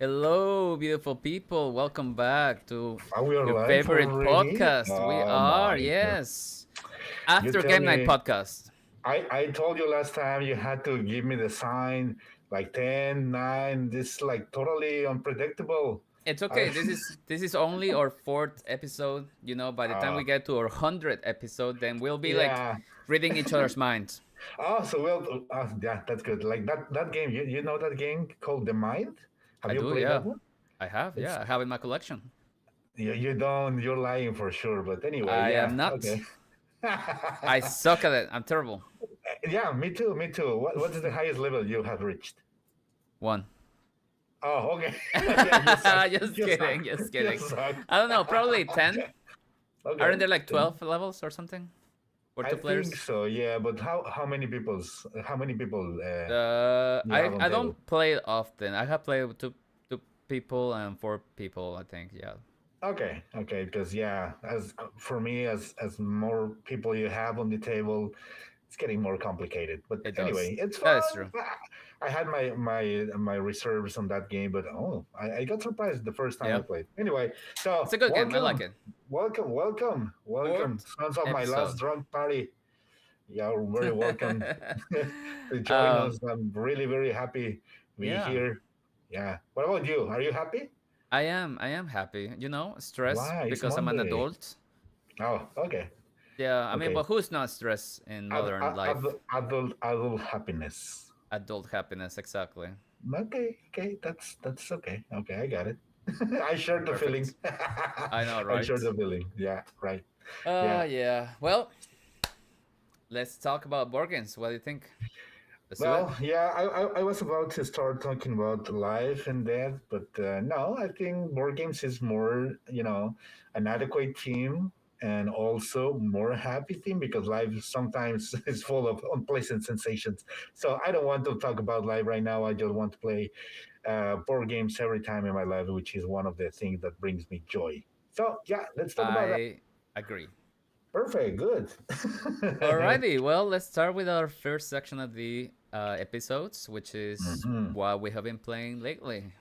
Hello, beautiful people. Welcome back to Are we your live favorite already? podcast. We Oh are, my God. yes. You After tell Game Night me, podcast. I told you last time you had to give me the sign like 10, 9. This is like totally unpredictable. It's I, okay. This is only our fourth episode. By the time uh, we get to our 100th episode, then we'll be like yeah. reading each other's minds. Oh, so well, yeah, that's good. Like that game, you know that game called The Mind? Have I you do, played that yeah. one? I have, It's yeah. I have in my collection. you don't, you're lying for sure. But anyway, I yeah, am not. okay. I suck at it. I'm terrible. Yeah, me too, me too. What is the highest level you have reached? One. Oh, okay. Yeah, you suck. Just You suck. kidding. Just You kidding. suck. I don't know. Probably 10. Aren't Okay. there like Then 12 levels or something for I two think players? so. Yeah, but how many people you I have on I don't table? play it often. I have played with two people and four people. I think. Yeah, Okay, okay. Because yeah, as for me, as more people you have on the table, it's getting more complicated. But it does. anyway, it's That is fun. true. I had my reserves on that game, but I got surprised the first time I Yeah, played. Anyway, so it's a good game. I like welcome, it. welcome, Fourth sons of my last episode. drunk party. You're very welcome to join um, us. I'm really very happy to be yeah, here. Yeah. What about you? Are you happy? I am happy. Stress Why? It's because I'm an Monday. adult. Oh, okay. Yeah, I mean, Okay. but who's not stressed in modern life? Happiness. Adult happiness, exactly. Okay, okay, that's okay. Okay, I got it. I share the feeling. Perfect. I know, I share right? the feeling. Yeah, right. Yeah. Yeah. Well, let's talk about board games. What do you think? Let's do it. Well, yeah, I was about to start talking about life and death, but no, I think board games is more, an adequate theme and also more happy theme because life sometimes is full of unpleasant sensations. So I don't want to talk about life right now. I just want to play board games every time in my life, which is one of the things that brings me joy. So yeah, let's talk about that. I agree. Perfect, good. Alrighty, well, let's start with our first section of the episodes, which is Hmm. what we have been playing lately.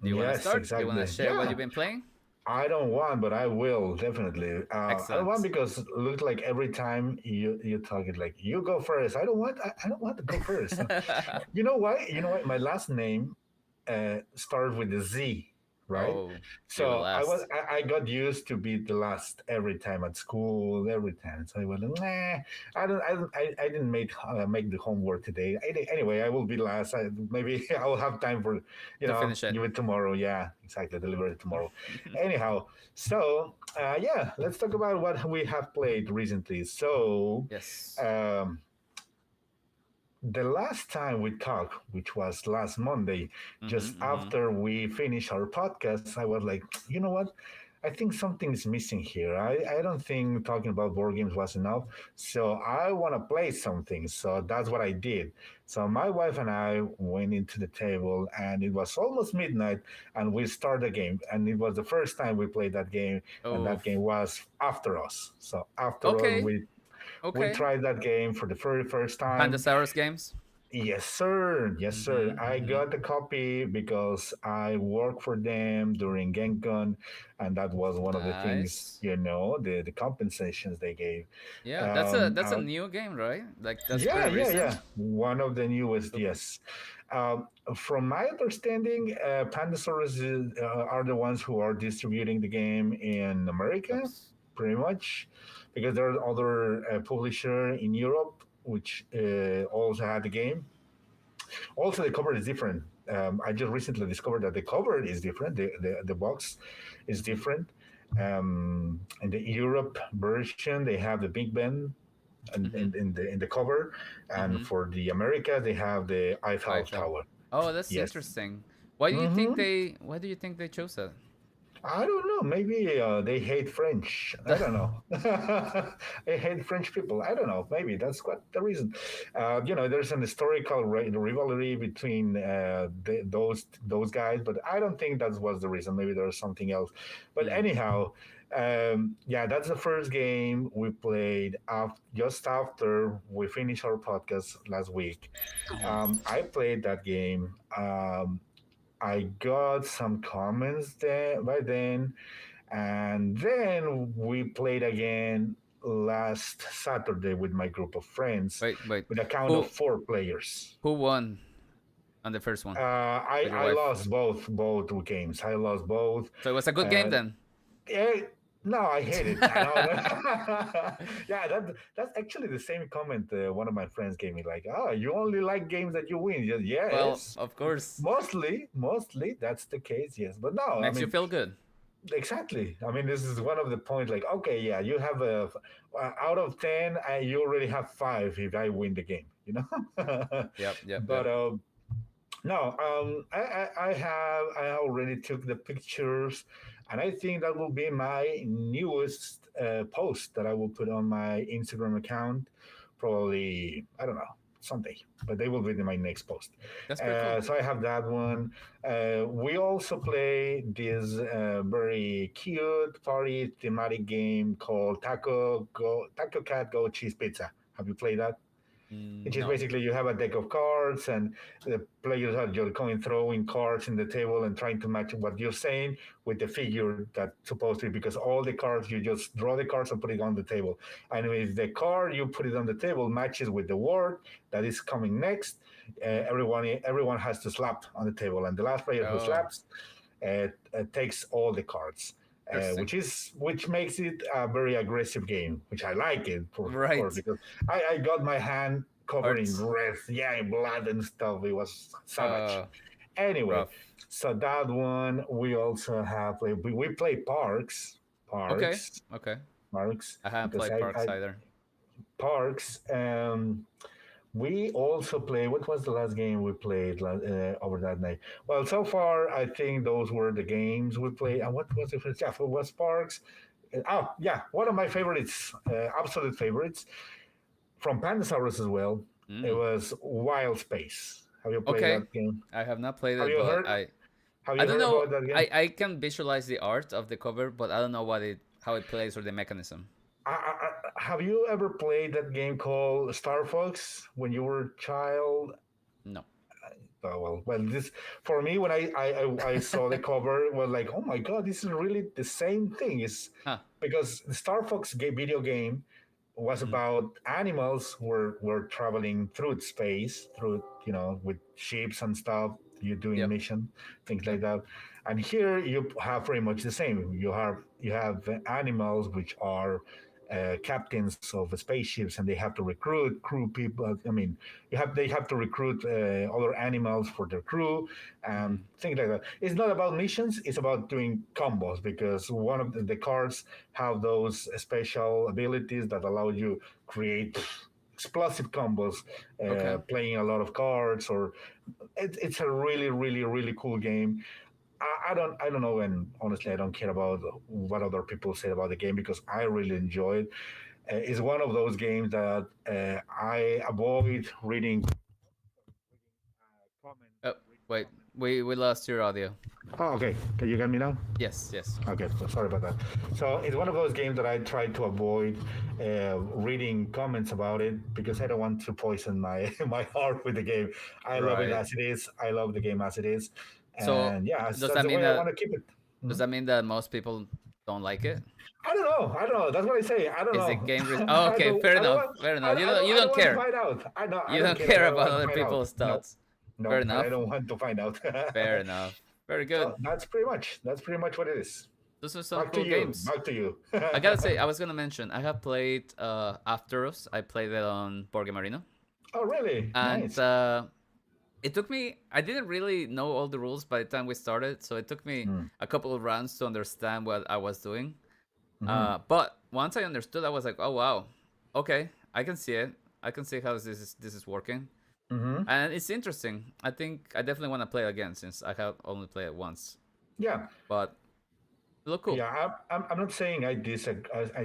Do you want to Yes, start? Do you want to exactly. share what Yeah, you've been playing? I don't want, but I will definitely. I don't want Excellent. because it looks like every time you talk it like you go first. I don't want. I don't want to go first. You know why? You know what? My last name starts with a Z, right? Oh, you're the So last. I got used to be the last every time at school, every time. So I was like, nah, I didn't make the homework today. Anyway, I will be last. Maybe I will have time for, To finish it. give it tomorrow. Yeah, exactly. Deliver it tomorrow. Anyhow, so yeah, let's talk about what we have played recently. So. Yes. Um, the last time we talked, which was last Monday, Mm-hmm, just mm-hmm. after we finished our podcast, I was like, you know what? I think something is missing here. I don't think talking about board games was enough. So I want to play something. So that's what I did. So my wife and I went into the table and it was almost midnight and we started a game. And it was the first time we played that game. And Oh, that game was After Us. So After Us, okay. we Okay. tried that game for the very first time. Pandasaurus games. Yes, sir. Yes, sir. Mm-hmm, I mm-hmm. got the copy because I worked for them during GenCon, and that was one of the things, Nice. the compensations they gave. Yeah, that's a Uh, new game, right? Like that's yeah, pretty yeah, recent. yeah. One of the newest, Okay. yes. From my understanding, Pandasaurus are the ones who are distributing the game in America, Oops. pretty much, because there are other publisher in Europe which also had the game. Also, the cover is different. I just recently discovered that the cover is different. The box is Mm-hmm. different. In the Europe version, they have the Big Ben Mm-hmm. in the cover, and Mm-hmm. for the America, they have the Eiffel Eiffel. Tower. Oh, that's Yes. interesting. Why do you think Hmm. they chose that? I don't know. Maybe they hate French. I don't know. They hate French people. I don't know. Maybe that's what the reason. There's an historical rivalry between those guys, but I don't think that was the reason. Maybe there's something else. But Hmm. anyhow, yeah, that's the first game we played just after we finished our podcast last week. Hmm. I played that game. I got some comments there by then, and then we played again last Saturday with my group of friends Wait. with a count of Who 4 players. who won on the first one I with your I wife? lost both games. I lost both. So it was a good game Uh, then. eh, no, I hate it. I know. Yeah, that's actually the same comment one of my friends gave me. Like, oh, you only like games that you win. Well, Yes, of course, mostly that's the case. Yes, but no, I makes you mean, feel good. exactly. I mean, this is one of the points. Like, okay, yeah, you have a out of 10, you already have 5 if I win the game. You know, but Yep. no, I already took the pictures, and I think that will be my newest post that I will put on my Instagram account. Probably, I don't know, someday, but they will be in my next post. That's pretty cool. So I have that one. We also play this very cute party thematic game called Taco Cat Go Cheese Pizza. Have you played that? Which is No. basically you have a deck of cards and the players are just going throwing cards in the table and trying to match what you're saying with the figure that's supposed to be, because all the cards you just draw the cards and put it on the table, and if the card you put it on the table matches with the word that is coming next, Mhm. everyone has to slap on the table, and the last player who Oh, slaps takes all the cards, interesting. which makes it a very aggressive game, which I like it for of course Right. because I got my hand covered in Hurts. red, yeah, in blood and stuff. It was savage. Uh, Anyway, rough. so that one we also have. We play Okay. parks, Okay. parks I haven't because played Parks I either. parks. We also play. What was the last game we played over that night? Well, so far I think those were the games we played. And what was the first? Yeah, it was Parks. Oh yeah, one of my favorites, absolute favorites from Pandasaurus as well. It Mm. was Wild Space. Have you played Okay. that game? I have not played Have it, you but heard? Have I you don't heard know. about that game? I can visualize the art of the cover, but I don't know what it how it plays or the mechanism. Have you ever played that game called Star Fox when you were a child? No. This for me when I saw the cover was like, oh my god, this is really the same thing. It's Huh. because the Star Fox video game was Mhm. about animals were traveling through space, through with ships and stuff. You're doing Yep. mission things Yep. like that, and here you have pretty much the same. You have animals which are captains of spaceships, and they have to recruit crew people. I mean, they have to recruit other animals for their crew and Mhm. things like that. It's not about missions; it's about doing combos, because one of the cards have those special abilities that allow you create explosive combos, Okay. playing a lot of cards. Or it's a really, really, really cool game. I don't know, and honestly, I don't care about what other people say about the game because I really enjoy it. It's one of those games that I avoid reading comments Oh, and reading wait. comments We lost your audio. Oh, okay. Can you get me now? Yes. Yes. Okay, so sorry about that. So it's one of those games that I try to avoid reading comments about it because I don't want to poison my my heart with the game. I love it Right. as it is. I love the game as it is, So and yeah, does that's that the mean way I that want to keep it. does Mhm. that mean that most people don't like it? I don't know. I don't know. That's what I say. I don't Is the know. game? Oh, okay. Fair I don't enough. want. Fair enough. You I don't don't want to care. find out. I know. I You don't don't care, but care I don't about want to other find out. people's No, thoughts. Fair no, and I enough. don't want to find out. Fair enough. Very So good. that's pretty much what it is. Those are some Back to cool you. games. Back to you. I gotta say, I was gonna mention I have played After Us. I played it on Board Game Arena, Oh, really? and Nice. it took me. I didn't really know all the rules by the time we started, so it took me Mm. a couple of rounds to understand what I was doing. Mm-hmm. But once I understood, I was like, oh wow, okay, I can see it. I can see how this is working, Mm-hmm. and it's interesting. I think I definitely want to play it again since I have only played it once. Yeah. But it looked cool. Yeah. I'm not saying I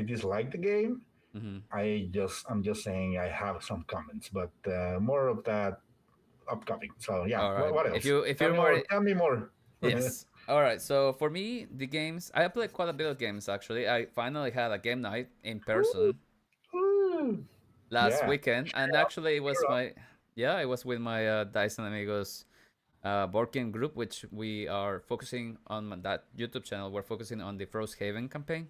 dislike the game. Hmm. I'm just saying I have some comments, but more of that upcoming. So yeah. All right. What If else? you if Tell you're me more more. Tell me more. yes. All right. So for me, the games I have played quite a bit of games actually. I finally had a game night in Ooh, person ooh. last Yeah. weekend, and Cheer up. actually it was Cheer up. my yeah, it was with my Dyson amigos. board game group, which we are focusing on that YouTube channel. We're focusing on the Frosthaven campaign.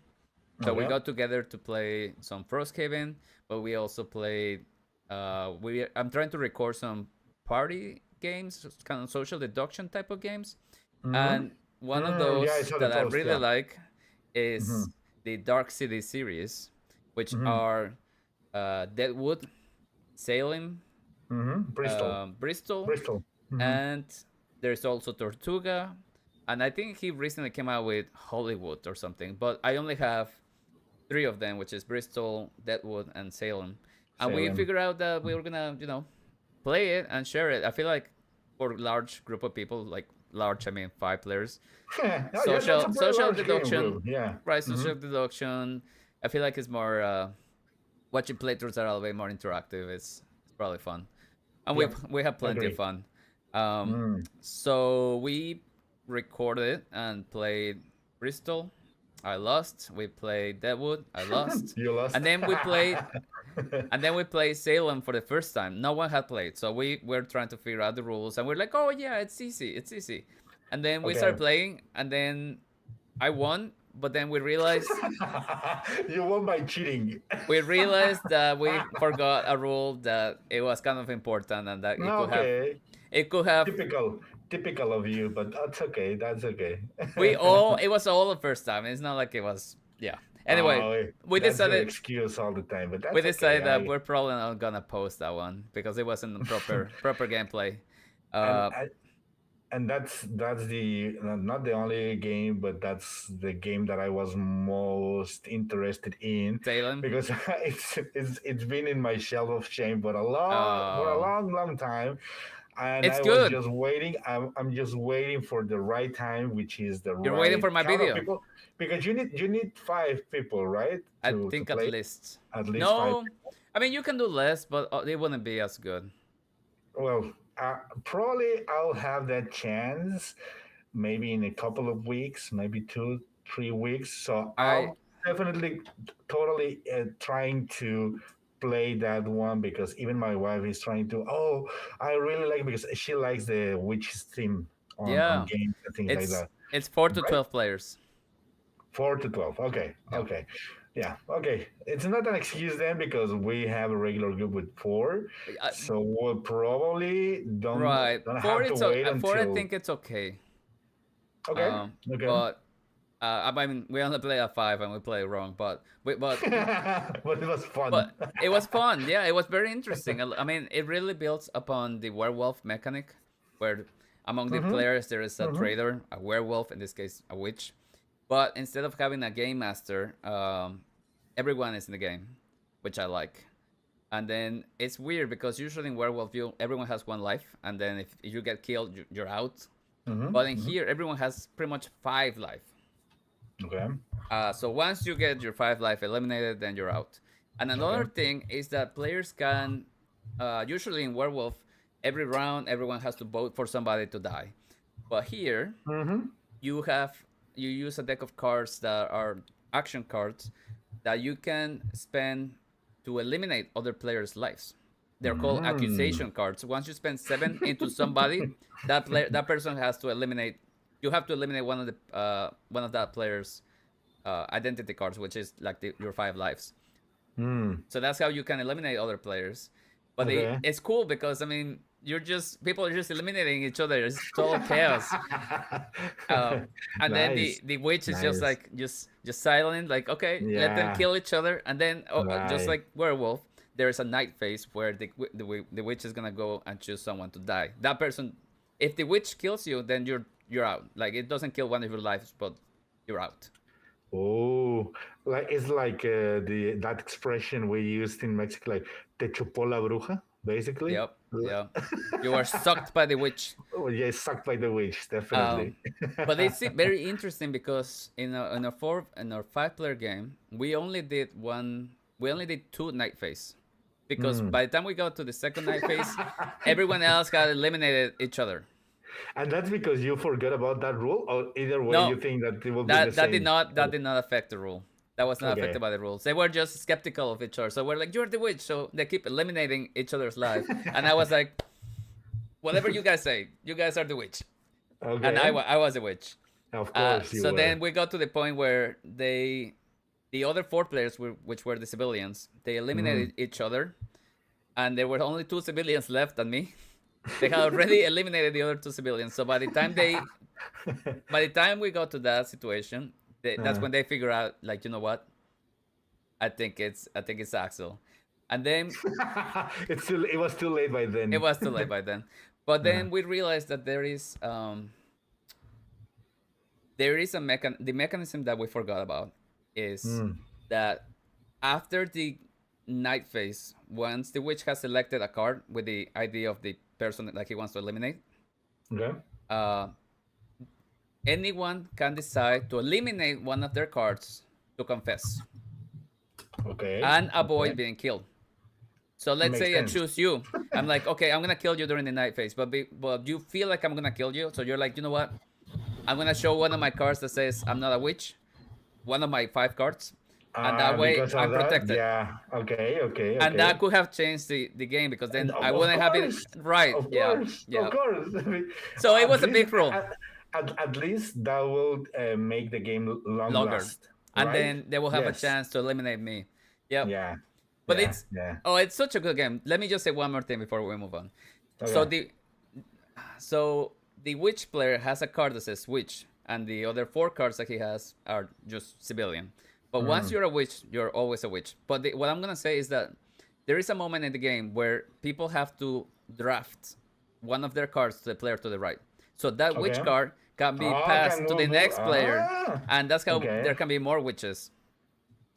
So we Okay. got together to play some Frosthaven, but we also played. I'm trying to record some party games, kind of social deduction type of games, Mm-hmm. and one of Yeah, I those saw the that I post. really Yeah. like Mm-hmm. is the Dark City series, which Mm-hmm. are Deadwood, Salem, Mm-hmm. Bristol. Bristol, Bristol. Mm-hmm. and there's also Tortuga, and I think he recently came out with Hollywood or something. But I only have three of them, which is Bristol, Deadwood, and Salem. And we Salem. figured out that we were gonna, play it and share it. I feel like for a large group of people, like large, I mean 5 players, Oh, yeah, that's a very social large game deduction, group. Yeah. right? Mm-hmm. Social deduction. I feel like it's more watching playthroughs that are a little bit more interactive. It's probably fun, and Yep. we have plenty of Agree. fun. Um, Mm. so we recorded and played Bristol. I lost. We played Deadwood. I lost. You lost. And then we played Salem for the first time. No one had played, so we were trying to figure out the rules, and we're like, "Oh yeah, it's easy, it's easy." And then we Okay. started playing, and then I won, but then You won by cheating. we realized that we forgot a rule that it was kind of important, and that Okay. it could have Typical. Typical of you, but that's okay. That's okay. it was all the first time. It's not like it was, yeah. Anyway, Oh, we that's your decided excuse all the time, but we that's okay. decided that we're probably not gonna post that one because it wasn't proper gameplay. And Uh, and that's the not the only game, but that's the game that I was most interested in Salem. because it's been in my shelf of shame for a Uh, long time, and it's I was good. just waiting. I'm just waiting for the right time, which is the You're waiting right for my count of video. people, because you need 5 people, right, I to think at play least. at least five. No, I mean you can do less, but it wouldn't be as good. Well, probably I'll have that chance maybe in a couple of weeks, maybe 2, 3 weeks. So I I'm definitely totally trying to play that one because even my wife is trying to. Oh, I really like it because she likes the witch theme on yeah, games and things like that. it's 4 to Right, 12 players. 4 to 12. Okay, Yeah. okay. Yeah, okay. It's not an excuse then because we have a regular group with four, I, so we'll probably right. don't Four have to it's wait four. I until. think it's okay. Okay, okay. But I mean we only play at 5 and we play wrong, But it was fun. but it was fun. Yeah, it was very interesting. I mean, it really builds upon the werewolf mechanic, where among the Mm-hmm, players there is a mm-hmm. trader, a werewolf, in this case a witch. But instead of having a game master, everyone is in the game, which I like. And then it's weird because usually in werewolf, everyone has 1 life, and then if you get killed, you're out. Mm-hmm, But in mm-hmm. here, everyone has pretty much 5 life. Okay. So once you get your 5 life eliminated, then you're out. And Okay. another thing is that players can, usually in werewolf, every round everyone has to vote for somebody to die. But here Mm-hmm. you use a deck of cards that are action cards that you can spend to eliminate other players' lives. They're called Mm. accusation cards. Once you spend 7 into somebody, that person has to eliminate. You have to eliminate one of that player's identity cards, which is like your 5 lives. Mm. So that's how you can eliminate other players. But Okay. it's cool because I mean people are just eliminating each other. It's total chaos. Um, and then Nice. the witch is just Nice. like just silent, like okay, let them Yeah. kill each other, and then just Right. like werewolf, there is a night phase where the witch is gonna go and choose someone to die. That person, if the witch kills you, then you're out. Like it doesn't kill one of your lives, but you're out. Oh, like it's like the that expression we used in Mexico, like "te chupó la bruja," basically. Yep, yep. You are sucked by the witch. Oh, yeah, sucked by the witch, definitely. Um, but it's very interesting because in our 5 player game, we only did 2 night phase. Because Mm. by the time we got to the second night phase, everyone else had eliminated each other. And that's because you forgot about that rule, or either way, you No, think that it will be the same. that did not affect the rule. That was not Okay. affected by the rules. They were just skeptical of each other. So we're like, you're the witch. So they keep eliminating each other's life. And I was like, Whatever you guys say, you guys are the witch, and Okay. I was a witch. Of course you So then were. we got to the point where the other four players, which were the civilians, they Mm. eliminated each other, and there were only two civilians left and me. They had already eliminated the other two civilians. So by the time we got to that situation, that's Uh, when they figure out, like, you know what? I think it's Axel, and then it was too late by it then. was too late by then. But Uh, then we realized that there is the mechanism that we forgot about is mm. that after the night phase, once the witch has selected a card with the ID of the person that he wants to eliminate, Okay. uh, anyone can decide to eliminate one of their cards to confess Okay. and avoid Okay. being killed. So let's Makes say I sense. choose you. I'm like, okay, I'm gonna kill you during the night phase, but you feel like I'm gonna kill you, so you're like, you know what? I'm gonna show one of my cards that says I'm not a witch, one of my five cards, and that way Because I'm of that, protected. yeah. Okay. Okay. And that Okay. could have changed the game because And then I wouldn't have been course, right. Yeah, of yeah. course. I mean, So it at was a least, big rule, at least that will make the game long longer, last, and right? then they will have a Yes. chance to eliminate me. Yep. Yeah. But Yeah. it's Yeah. oh, it's such a good game. Let me just say one more thing before we move on. So Okay. so the witch player has a card that says witch, and the other four cards that he has are just civilian. But once Mm. you're a witch, you're always a witch. But what I'm gonna say is that there is a moment in the game where people have to draft one of their cards to the player to the right. So that witch Okay. card can be Oh, can passed to the move. next player, Ah. and that's how Okay. there can be more witches.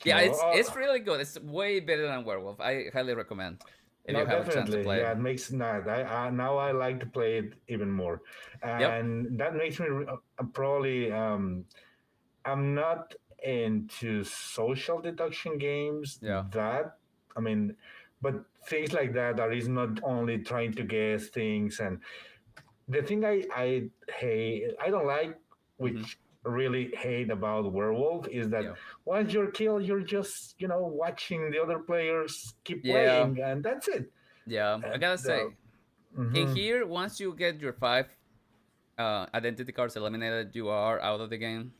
Yeah, it's Oh, really good. It's way better than Werewolf. I highly recommend if you no, have a chance to definitely. play it. Yeah, it makes that. Now I like to play it even more, Yep. and that makes me probably. I'm not into social deduction games. Yeah. That I mean, but things like that is not only trying to guess things. And the thing I hate, I don't like, Mm-hmm. which really hate about Werewolf is that Yeah. once you're killed, you're just watching the other players keep Yeah. playing, and that's it. Yeah. I And gotta say, in mhm. here, once you get your five identity cards eliminated, you are out of the game.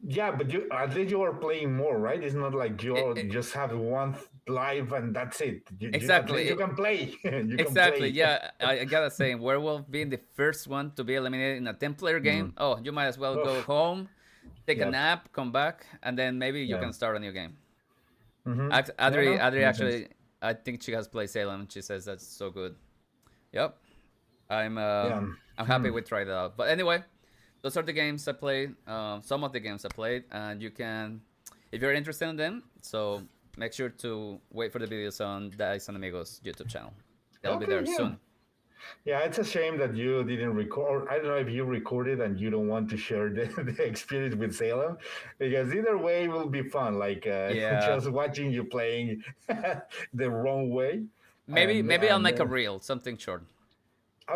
Yeah, but at least you are playing more, right? It's not like It, you it, just have one live and that's it. At least exactly. you can play. You can Exactly. play. Yeah. I gotta say, Werewolf being the first one to be eliminated in a 10-player game, Mm. oh, you might as well go Oof. home, take a Yep. nap, come back, and then maybe you Yeah. can start a new game. Mm-hmm. Yeah. No, Adri makes sense. actually, I think she has played Salem. She says that's so good. Yep. I'm uh, Yeah. I'm happy Hmm. we tried it out. But anyway, those are the games I played. Some of the games I played, and you can, if you're interested in them, so make sure to wait for the videos on Dice and Amigos YouTube channel. They'll be Okay. there Yeah. soon. Yeah. It's a shame that you didn't record. I don't know if you recorded and you don't want to share the experience with Salem, because either way will be fun. Like Yeah, just watching you playing the wrong way, maybe I'll and make a reel, something short.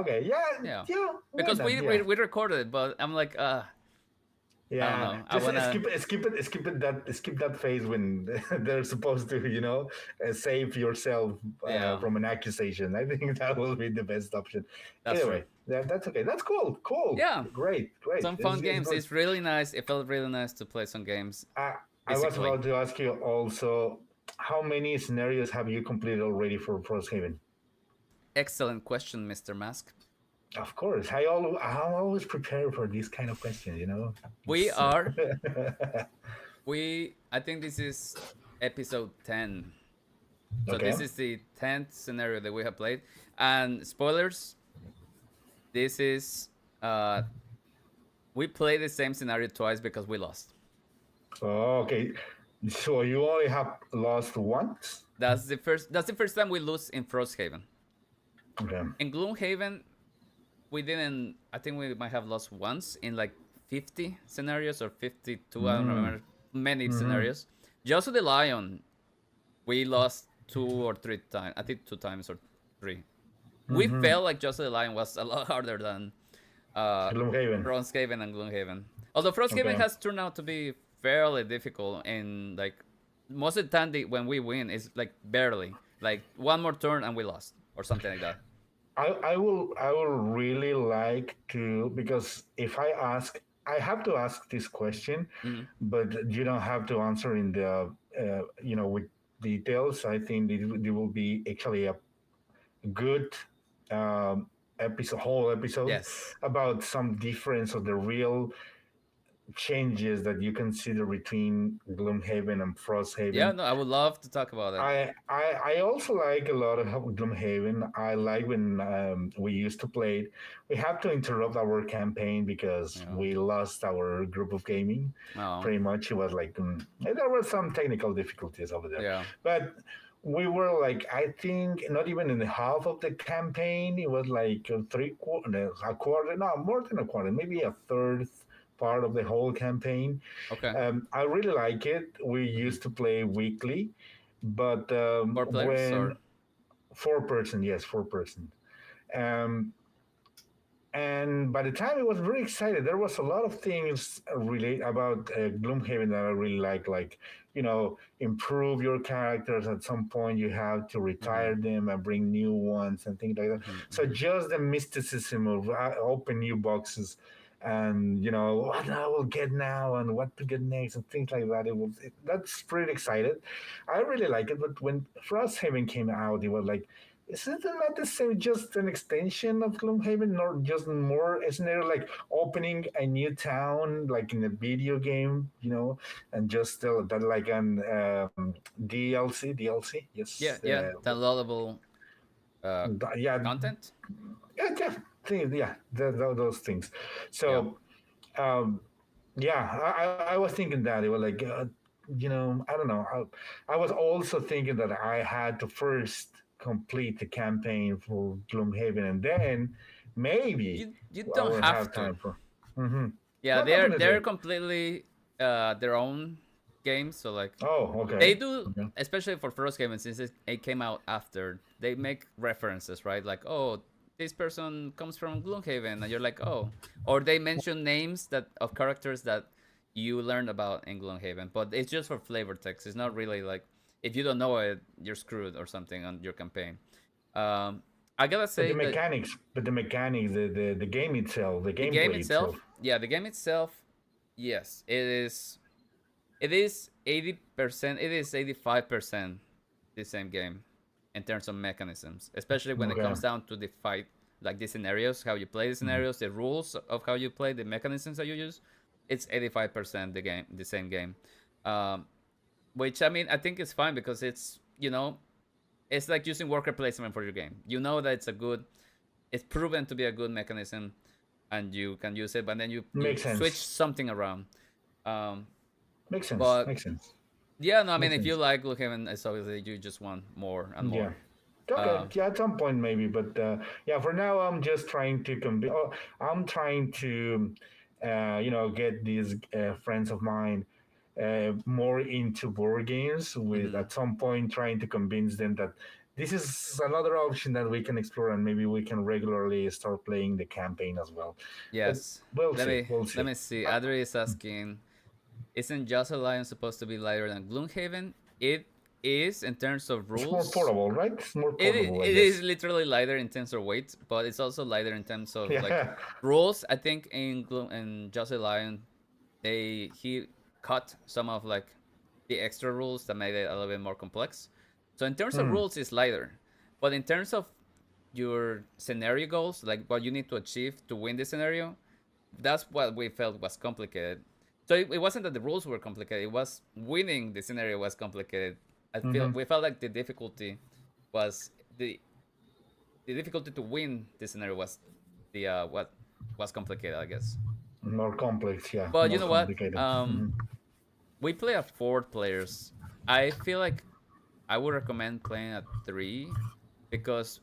okay. Yeah. Yeah, Yeah. Why because not? we Yeah. we recorded it, but I'm like, I don't Yeah, know. I just wanna. skip that phase when they're supposed to, save yourself Yeah, from an accusation. I think that will be the best option. that's true. Anyway, that's okay. That's cool. Cool. Yeah, Great. Great. some fun It's games. good. It's really nice. It felt really nice to play some games I was physically. about to ask you also, how many scenarios have you completed already for Frosthaven? Excellent question, Mr. Mask. Of course, I'm always prepared for these kind of questions. We It's, are I think this is episode 10. So okay. this is the 10th scenario that we have played. And spoilers, this is we played the same scenario twice because we lost. Okay. So you only have lost once? That's the first time we lose in Frosthaven. Okay. In Gloomhaven, we didn't I think we might have lost once in like 50 scenarios or 52, I don't Mm. remember many Mm-hmm. scenarios. Just with the Lion, we lost 2 or 3 times. I think 2 times or three. We Mm-hmm. felt like Just the Lion was a lot harder than Gloomhaven. Frosthaven and Gloomhaven. Although Frosthaven Okay. has turned out to be fairly difficult, and like most of the time when we win is like barely like one more turn and we lost or something like that. I will really like to, because if I ask, I have to ask this question, Hmm. but you don't have to answer in the with details. I think it will be actually a good um, whole episode Yes. about some difference of the real changes that you consider between Gloomhaven and Yeah, Frosthaven. no, I would love to talk about it. I also like a lot of Gloomhaven. I like when we used to play it. We had to interrupt our campaign because Yeah. we lost our group of gaming. Oh, Pretty much, it was like there were some technical difficulties over there, yeah. but we were like, I think not even in the half of the campaign. It was like a quarter, no, more than a quarter, maybe a third part of the whole campaign. Okay. I really like it. We Hmm. used to play weekly, but 4 players when or? 4 person, yes, 4 person. Um, and by the time I was very excited, there was a lot of things relate about Gloomhaven that I really like improve your characters. At some point, you have to Hmm. retire them and bring new ones and things like that. Hmm. So Hmm. just the mysticism of open new boxes and what I will get now and what to get next and things like that. That's pretty excited. I really like it, but when Frosthaven came out, it was like, isn't it not the same, just an extension of Gloomhaven, or just more? Isn't there like opening a new town, like in a video game, and just still that like an DLC? Yes, Yeah, yeah. Downloadable uh yeah, content. yeah, yeah, those things. Yeah. So, um, yeah, I was thinking that it was like, I don't know. I was also thinking that I had to first complete the campaign for Gloomhaven, and then maybe You I don't will have have to. time for. Mm-hmm. Yeah, No, they're definitely. completely their own games. So like Oh, they okay. do, Okay. especially for first game, and since it came out after, they make references, right? Like, oh, this person comes from Gloomhaven, and you're like, oh, or they mention names that of characters that you learned about in Gloomhaven, but it's just for flavor text. It's not really like if you don't know it, you're screwed or something on your campaign. Um, I gotta But say that the mechanics, the game itself, the the game gameplay itself. itself, yeah, the game itself, yes, it is 80%. It is 85% the same game in terms of mechanisms, especially when it Okay. comes down to the fight, like the scenarios, how you play the Mhm. scenarios, the rules of how you play, the mechanisms that you use. It's 85% the same game, um, which I mean I think is fine because it's like using worker placement for your game. You know that it's proven to be a good mechanism, and you can use it, but then you Makes switch sense. something around. Um, Makes sense. but Makes sense. yeah, no, I mean, Makes if you sense. like Gloomhaven, it's obviously you just want more and Yeah. more. Okay. Um, Yeah, at some point maybe, but yeah, for now I'm just trying to I'm trying to, get these friends of mine more into board games. With mhm. at some point trying to convince them that this is another option that we can explore, and maybe we can regularly start playing the campaign as well. But Yes. we'll Let see. me We'll let see. me see. Uh, Adri is asking, isn't Just Alliance supposed to be lighter than Gloomhaven? It is in terms of it's more rules. portable, right? It's more It portable, I it is guess. literally lighter in terms of weight, but it's also lighter in terms of like Yeah. rules. I think in Just Alliance he cut some of like the extra rules that made it a little bit more complex. So in terms of Mm, rules, it's lighter, but in terms of your scenario goals, like what you need to achieve to win the scenario, that's what we felt was complicated. So it wasn't that the rules were complicated; it was winning the scenario was complicated. mm-hmm. We felt like the difficulty was the difficulty to win the scenario was the what was complicated, I guess. More complex, yeah, But you more know what? complicated. Hmm. We play at 4 players. I feel like I would recommend playing at 3 because,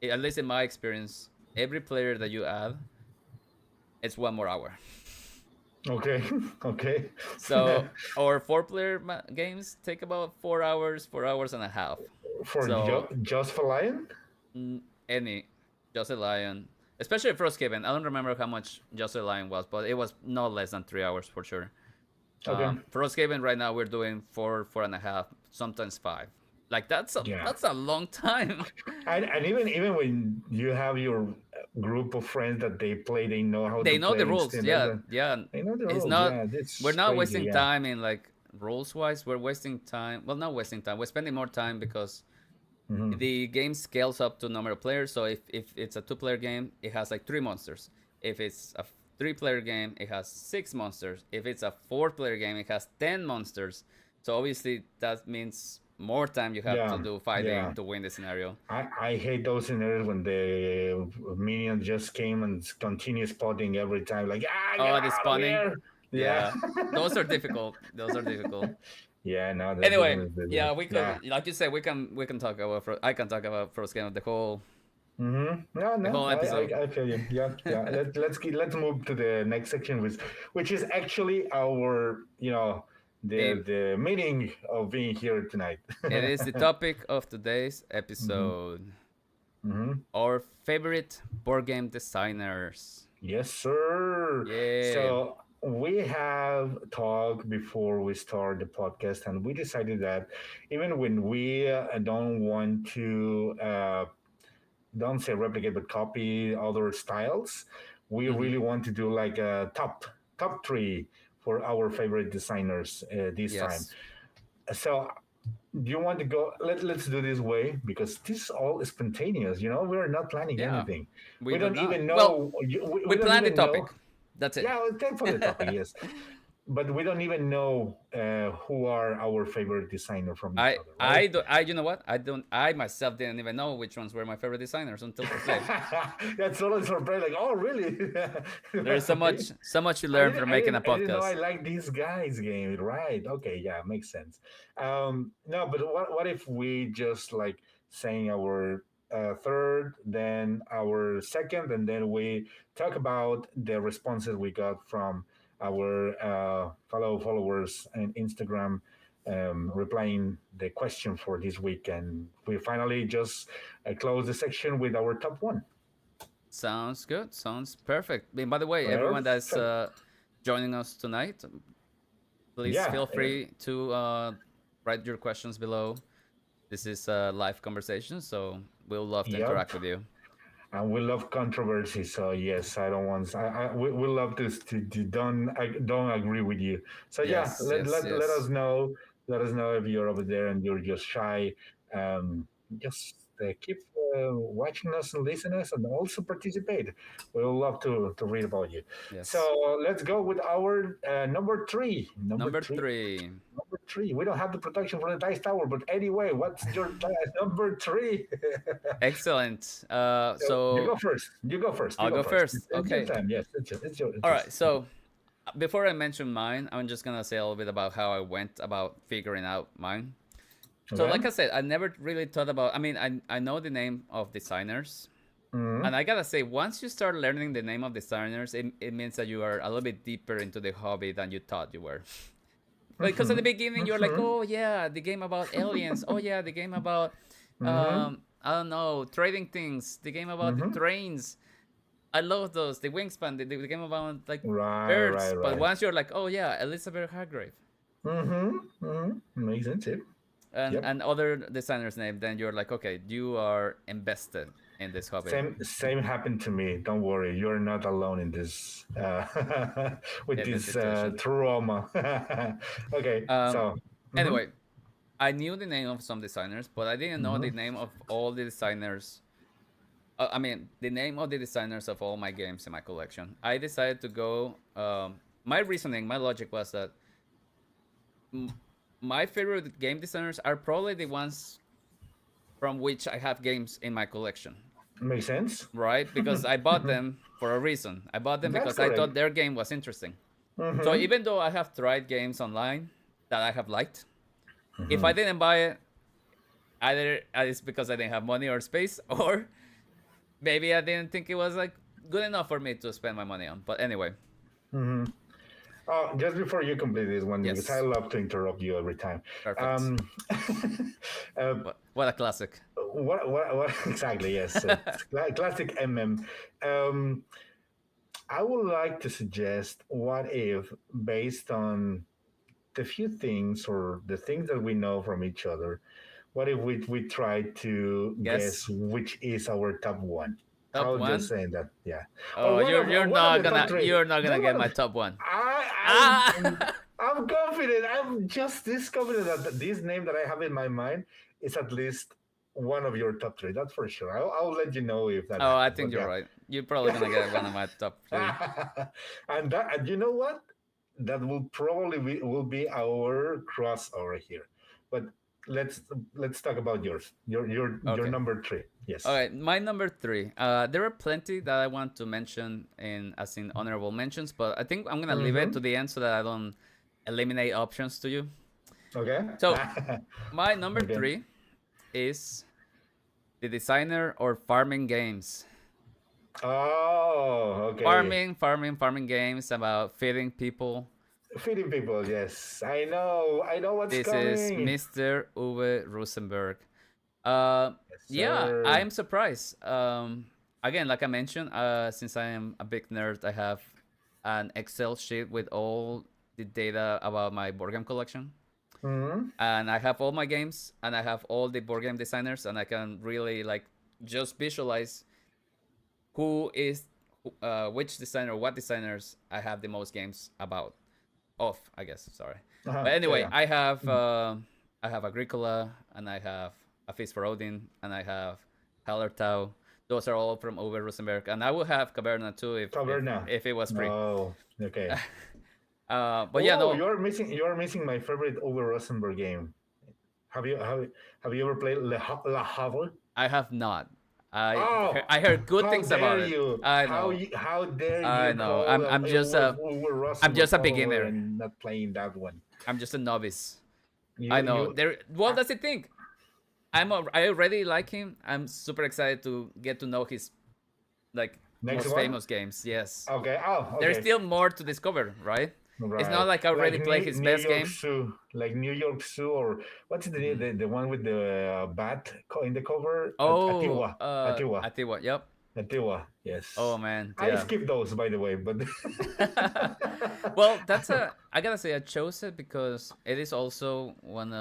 at least in my experience, every player that you add, it's 1 more hour. Okay, okay. So our 4 player games take about 4 hours, 4 hours and a half. For So just for Lion? any Just a Lion, especially Frosthaven. I don't remember how much Just a Lion was, but it was no less than 3 hours for sure. Okay. Frosthaven right now we're doing 4, 4.5, sometimes 5. Like Yeah. that's a long time. And even when you have your group of friends that they play, they know how to They know the play rules. instant. Yeah, yeah. They know the It's rules. not. Yeah, We're that's not crazy. wasting Yeah. time in like rules wise. We're wasting time. Well, not wasting time. We're spending more time because Hmm. the game scales up to number of players. So if it's a two-player game, it has like three monsters. If it's a three-player game, it has six monsters. If it's a four-player game, it has 10 monsters. So obviously that means more time you have to Yeah. do Yeah. fighting to win the scenario. I hate those scenarios when the minion just came and continue spotting every time. Like, get Oh, the out of spawning. here! Yeah. Yeah, those are difficult. Those are difficult. Yeah. No, that's Anyway, definitely yeah, difficult. we Yeah. could, like you said, we can talk about. I can talk about first game of Mm-hmm. No, the no, whole episode. I feel you. Yeah, yeah. Let's move to the next section, which is actually our Theme. the meaning of being here tonight. It is the topic of today's Hmm. episode. Hmm. Our favorite board game designers. Yes, sir. Yeah. So we have talked before we start the podcast, and we decided that even when we don't want to don't say replicate but copy other styles, we Mm-hmm. really want to do like a top three for our favorite designers this time. Yes. So do you want to go? Let's do this way because this is all spontaneous. We're not planning Yeah. anything. We We do don't not. even Well, know. we We don't planned the even know. topic. That's it. Yeah, well, thank for the topic. Yes, but we don't even know who are our favorite designer from each other, right? You know what? I myself didn't even know which ones were my favorite designers until today. That's totally surprised. Like, oh, really? There is so Okay. much you learn from making a I didn't know I podcast. like these guys game. Right. Okay. Yeah, makes sense. No, but what if we just like saying our third, then our second, and then we talk about the responses we got from our fellow followers on Instagram, replying the question for this week, and we finally just close the section with our top one. Sounds good. Sounds perfect. And by the way, everyone that's Perfect. joining us tonight, please Yeah, feel free to write your questions below. This is a live conversation, so we'll love to yep. interact with you. And we love controversy. So yes, I don't want. We love this. To don't agree with you. So yeah, Yes, yes, let us yes. know. Let us know if you're over there and you're just shy. Just keep watching us and listen us, and also participate. We'll love to read about you. Yes. So let's go with our number three. Number Number three. three. Number three. We don't have the protection for the dice tower, but anyway, what's your number three? Excellent. So you So go first. You go first. You I'll go go first. first. It's your Okay. time. Yes, it's All yours. right. So before I mention mine, I'm just gonna say a little bit about how I went about figuring out mine. So, Okay. like I said, I never really thought about. I mean, I know the name of designers, Mm-hmm. and I gotta say, once you start learning the name of designers, it means that you are a little bit deeper into the hobby than you thought you were. Because at the Mm-hmm. beginning you're like, Mm-hmm. oh yeah, the game about aliens. Oh yeah, the game about Mm-hmm. I don't know, trading things. The game about the Mm-hmm. trains. I love those. The Wingspan. The game about like Right. birds. Right. But Right. once you're like, oh yeah, Elizabeth Hargrave Mm-hmm. Mm-hmm. Makes sense. Yep. Yep. and other designers' name, then you're like, okay, you are invested in this hobby. Same happened to me. Don't worry, you're not alone in this with In this this situation. trauma. Okay. Um. So. Mm-hmm. Anyway, I knew the name of some designers, but I didn't know Mm-hmm. the name of all the designers. I mean, the name of the designers of all my games in my collection. I decided to go. My reasoning, my logic was that m- my favorite game designers are probably the ones from which I have games in my collection, Makes sense. right? Because I bought them for a reason. I bought them That's because I correct. thought their game was interesting. So Mm-hmm. even though I have tried games online that I have liked, if I Mm-hmm. didn't buy it, either it's because I didn't have money or space, or maybe I didn't think it was like good enough for me to spend my money on. But anyway, Mm-hmm. Just before you complete this one, because I yes, love to interrupt you every time. perfect. Um, uh, What a classic. what exactly? Yes, classic MM. Um, I would like to suggest what if, based on the few things or the things that we know from each other, what if we try to guess Guess which is our top one? top How just one. saying that, yeah, Oh, or one of the top three. you're not Just gonna one get of my top one. I Ah. I'm confident. I'm just this confident that this name that I have in my mind is at least one of your top three. That's for sure. I'll let you know if that Oh, I happens. think But you're right. You're probably gonna get one of my top three. yeah, and you know what? That will probably will be our crossover here. But let's let's talk about yours. Your Okay. number three. All Yes. right, my number three. There are plenty that I want to mention in as in honorable mentions, but I think I'm gonna leave it Mm-hmm. to the end so that I don't eliminate options to you. Okay. So my number Okay. three is the designer or farming games. Oh, okay. Farming games about feeding people. Feeding people. Yes, I know. I know what's This is coming. Mr. Uwe Rosenberg. Uh, Yes, yeah, I'm sir. surprised. Again, like I mentioned, since I am a big nerd, I have an Excel sheet with all the data about my board game collection, Hmm. and I have all my games, and I have all the board game designers, and I can really like just visualize who is which designer, what designers I have the most games about of, I guess. Sorry, Uh-huh. but Yeah, anyway, yeah. I have Agricola, and I have A Feast for Odin, and I have Hallertau. Those are all from Uwe Rosenberg, and I would have Caverna too Taverna. if it was free. Oh, okay. But yeah, Oh, no, you're missing my favorite Uwe Rosenberg game. Have you ever played La Havre? I have not. Oh, I heard good how things dare about it. you? I know, How dare I you know. call Uwe I'm Rosenberg just a follower beginner. and not playing that one? I'm just a novice. I know. You There. Well, uh, that's the thing. I already like him. I'm super excited to get to know his like next most one? famous games. Yes, Okay. Oh, there's okay. still more to discover, right? It's not Right. like I Like already played his New best York game. Zoo, like New York Zoo, or what's Hmm. the one with the bat in the cover? Oh, Atiwa. Atiwa. I tell you what. Yep. Atiwa. Oh Yes. man, I yeah. skipped those, by the way, but Well, that's a. I gotta say, I chose it because it is also one.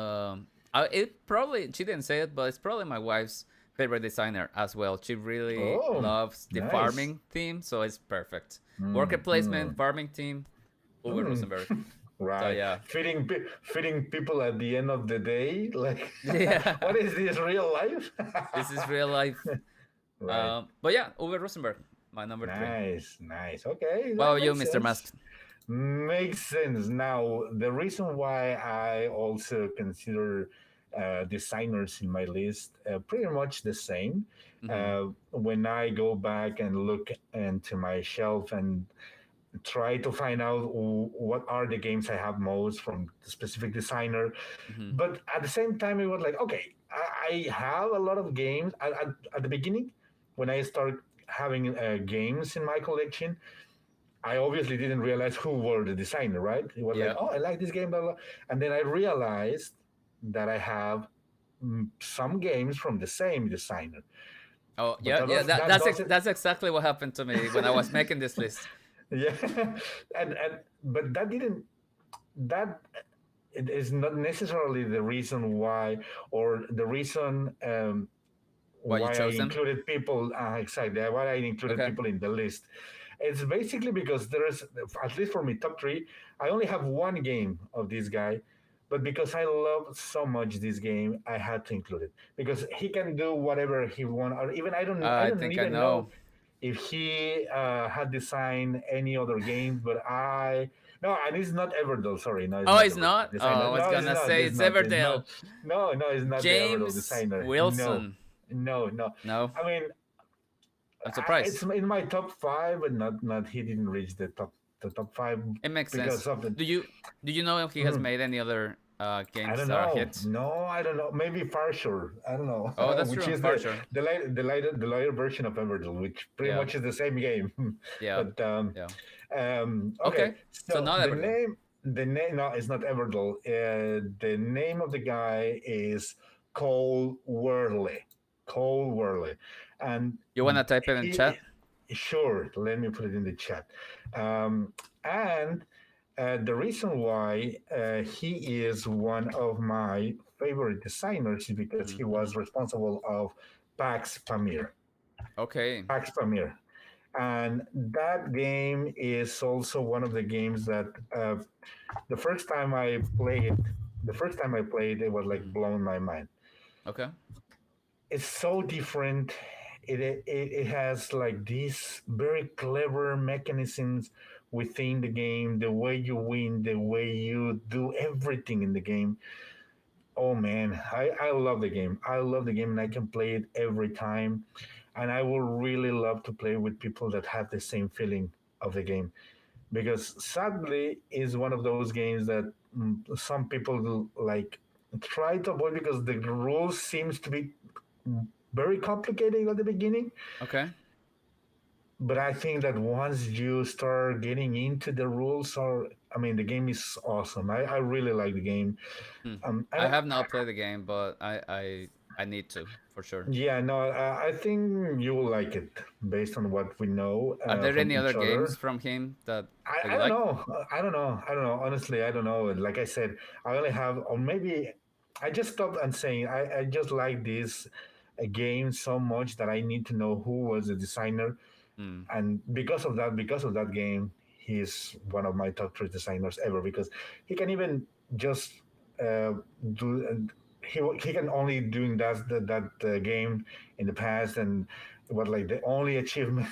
It probably she didn't say it, but it's probably my wife's favorite designer as well. She really oh, loves the nice. farming theme, so it's perfect. Worker Mm, placement, mm, farming team, Uwe mm. Rosenberg. So Right. yeah, Feeding people at the end of the day. Like, yeah. what is this real life? This is real life. Right. But yeah, Uwe Rosenberg, my number three. Nice, nice. Okay, What that about you, makes Mr. sense. Mask? Makes sense. Now, the reason why I also consider designers in my list pretty much the same. Mm-hmm. When I go back and look into my shelf and try to find out what are the games I have most from the specific designer, Mm-hmm. but at the same time, it was like, okay, I have a lot of games at the beginning when I started having games in my collection. I obviously didn't realize who were the designer, right? It was like, Yeah. oh, I like this game, blah, blah. And then I realized that I have some games from the same designer. Oh But yeah, yeah. that doesn't, That's exactly what happened to me when I was making this list. yeah. And but that didn't, that it is not necessarily the reason why, or the reason Why you why I chose them? included people, exactly, why I included Okay. people in the list. It's basically because there is, at least for me, top three, I only have one game of this guy, but because I love so much this game, I had to include it because he can do whatever he wants, or even I I don't think I even know. know if he had designed any other games, but I no, and it's not Everdell. Sorry, no, it's Oh, not it's Everdell not. designer. Oh, I was No, it's gonna not. say It's it's not. It's not. Everdale. No, no, it's not the Everdell James designer. No, Wilson. no, no. No, I mean, I'm it's surprised. in my top five, but not he didn't reach the top five It makes sense. because of the. Do you know if he has Mm, made any other I games don't that are know. hits? No, I don't know. Maybe Partial. I don't know, Oh, that's which true. is For sure. the lighter version of Everdell, which pretty Yeah. much is the same game. Yeah. But Yeah. okay. Okay. So So not Everdale. the name no, it's not Everdell. The name of the guy is Cole Worley. Cole Worley, and You wanna type it in he chat? sure. Let me put it in the chat. And The reason why he is one of my favorite designers is because he Mm-hmm. was responsible of Pax Pamir. Okay. Pax Pamir. And that game is also one of the games that the first time I played, it was like Mm-hmm. blown my mind. Okay. It's so different. It has like these very clever mechanisms within the game, the way you win, the way you do everything in the game. Oh man, I love the game. I love the game and I can play it every time. And I would really love to play with people that have the same feeling of the game. Because sadly, is one of those games that some people like try to avoid because the rules seems to be very complicated at the beginning. Okay. But I think that once you start getting into the rules, or I mean, the game is awesome. I really like the game. Hmm. And I have not played the game, but I need to for sure. yeah, no, I think you will like it based on what we know Are there from any other each games other. from him that I you don't like? know. I don't know. Honestly, I don't know. Like I said, I only have, or maybe I just stopped and saying I just like this game so much that I need to know who was the designer, Hmm. and because of that game, he's one of my top three designers ever because he can even just uh, do. He can only doing that game in the past and what like the only achievement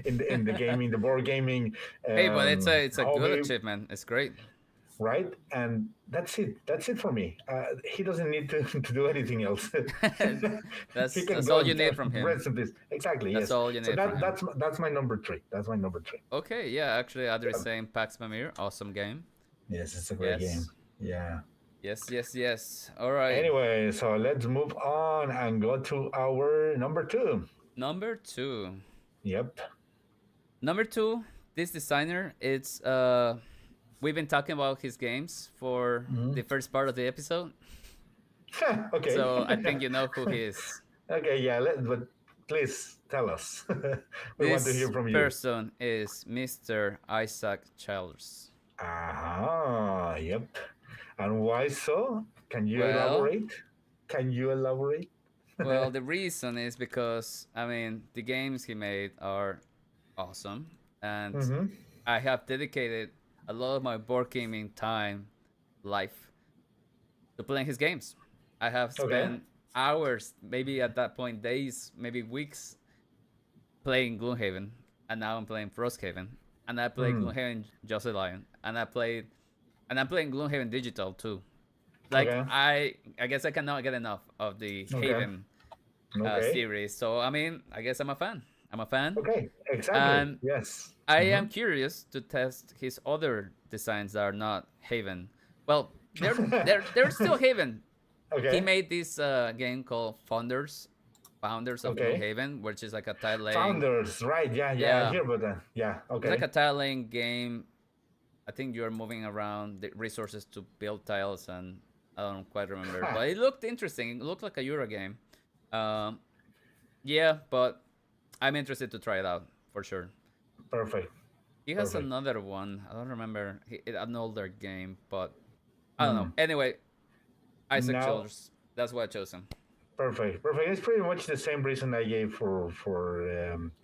in the gaming the board gaming Hey, but it's a good hobby, achievement. It's great. right? And that's it for me. He doesn't need to, to do anything else. He can That's go all you and need from him. rest of this exactly, That's yes. all you So need from him. that's my number three. That's my number three. Okay, yeah, actually, Adri is Yep. saying Pax Pamir, awesome game. Yes, it's a great game. Yes, Yeah. yes, yes, yes. All right, Anyway, so let's move on and go to our number two. number two. Yep. Number two, this designer. We've been talking about his games for Mhm. the first part of the episode, Okay. so I think you know who he is. Okay, yeah, but please tell us. We want to hear This from you. person is Mr. Isaac Childers. Ah, yep. And why so? Can you Well, elaborate? Can you elaborate? well, the reason is because I mean the games he made are awesome, and Mm-hmm. I have dedicated a lot of my board gaming time, life, to playing his games. I have Okay. spent hours, maybe at that point days, maybe weeks, playing Gloomhaven, and now I'm playing Frosthaven, and I played Mm. Gloomhaven Joseph Lion, and I'm playing Gloomhaven Digital too. Like Okay. I guess I cannot get enough of the Okay. Haven Okay. series. So I mean, I guess I'm a fan. I'm a fan, Okay. Exactly. and Yes. I Mm-hmm. am curious to test his other designs that are not Haven. Well, they're still Haven. He Okay. made this game called Founders of Okay. Gloomhaven, which is like a tile laying. Founders, right? Yeah. Yeah. I Yeah, hear about that. Yeah. it's like Okay. a tile laying game. I think you're moving around the resources to build tiles, and I don't quite remember, Ha. but it looked interesting. It looked like a Euro game. Um, yeah, but I'm interested to try it out for sure. Perfect. He has Perfect. another one. I don't remember an older game, but I don't know. Mm. Anyway, Isaac Now, Childers. That's why I chose him. perfect. Perfect. It's pretty much the same reason I gave for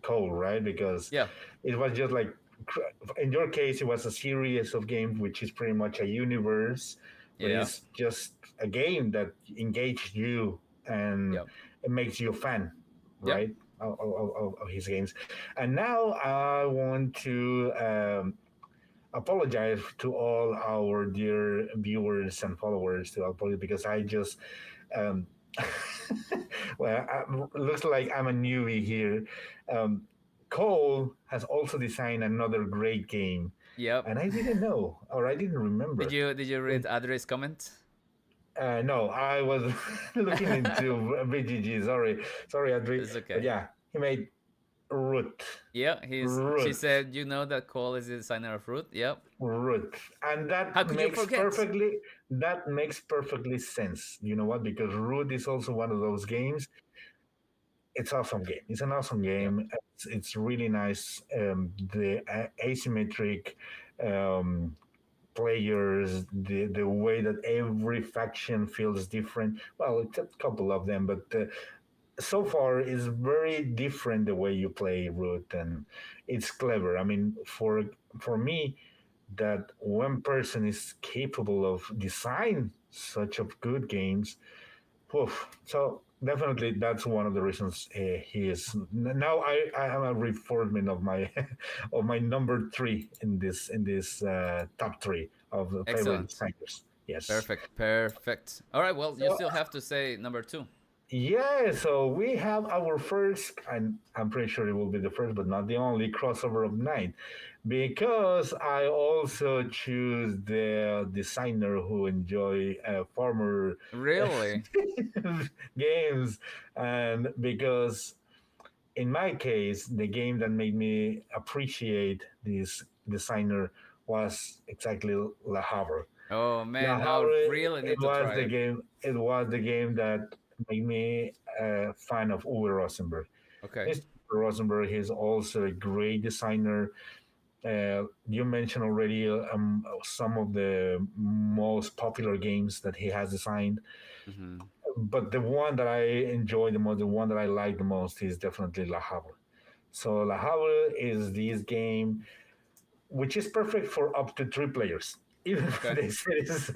Cole, right? Because Yeah, it was just like in your case, it was a series of games, which is pretty much a universe, but yeah, it's just a game that engages you and yep, it makes you a fan, yep. right? Of his games. And now I want to apologize to all our dear viewers and followers to apologize because I just um, well, looks like I'm a newbie here. Um, Cole has also designed another great game, Yep. and I didn't know or I didn't remember. Did you read It, Adri's comment? no, I was looking into BGG. Sorry, Adri, It's but okay. yeah, he made Root, Yeah, she Root, said, you know that Cole is the designer of Root? Yep. Root, and How could you forget? that makes perfectly sense. You know what? Because Root is also one of those games. It's awesome game. It's an awesome Yep. game. It's really nice. The asymmetric um, players, the way that every faction feels different. Well, it's a couple of them, but so far is very different the way you play Root, and it's clever. I mean, for me, that one person is capable of design such of good games. Oof. So definitely, that's one of the reasons he is now. I am a reinforcement of my of my number three in this top three of the favorite Excellent. designers. Yes. Perfect. Perfect. All right. Well, you So still have to say number two. yeah, so we have our first, and I'm pretty sure it will be the first, but not the only crossover of night, because I also choose the designer who enjoy farmer Really? games, and because in my case, the game that made me appreciate this designer was exactly Le Havre. Oh Le man, now I Havre, really it need to was try the it. game. It was the game that made me a fan of Uwe Rosenberg. Okay. Mr. Rosenberg is also a great designer. You mentioned already some of the most popular games that he has designed, Mm-hmm. but the one that I enjoy the most, the one that I like the most, is definitely La Havre. So La Havre is this game which is perfect for up to three players. Even if Okay. they say this,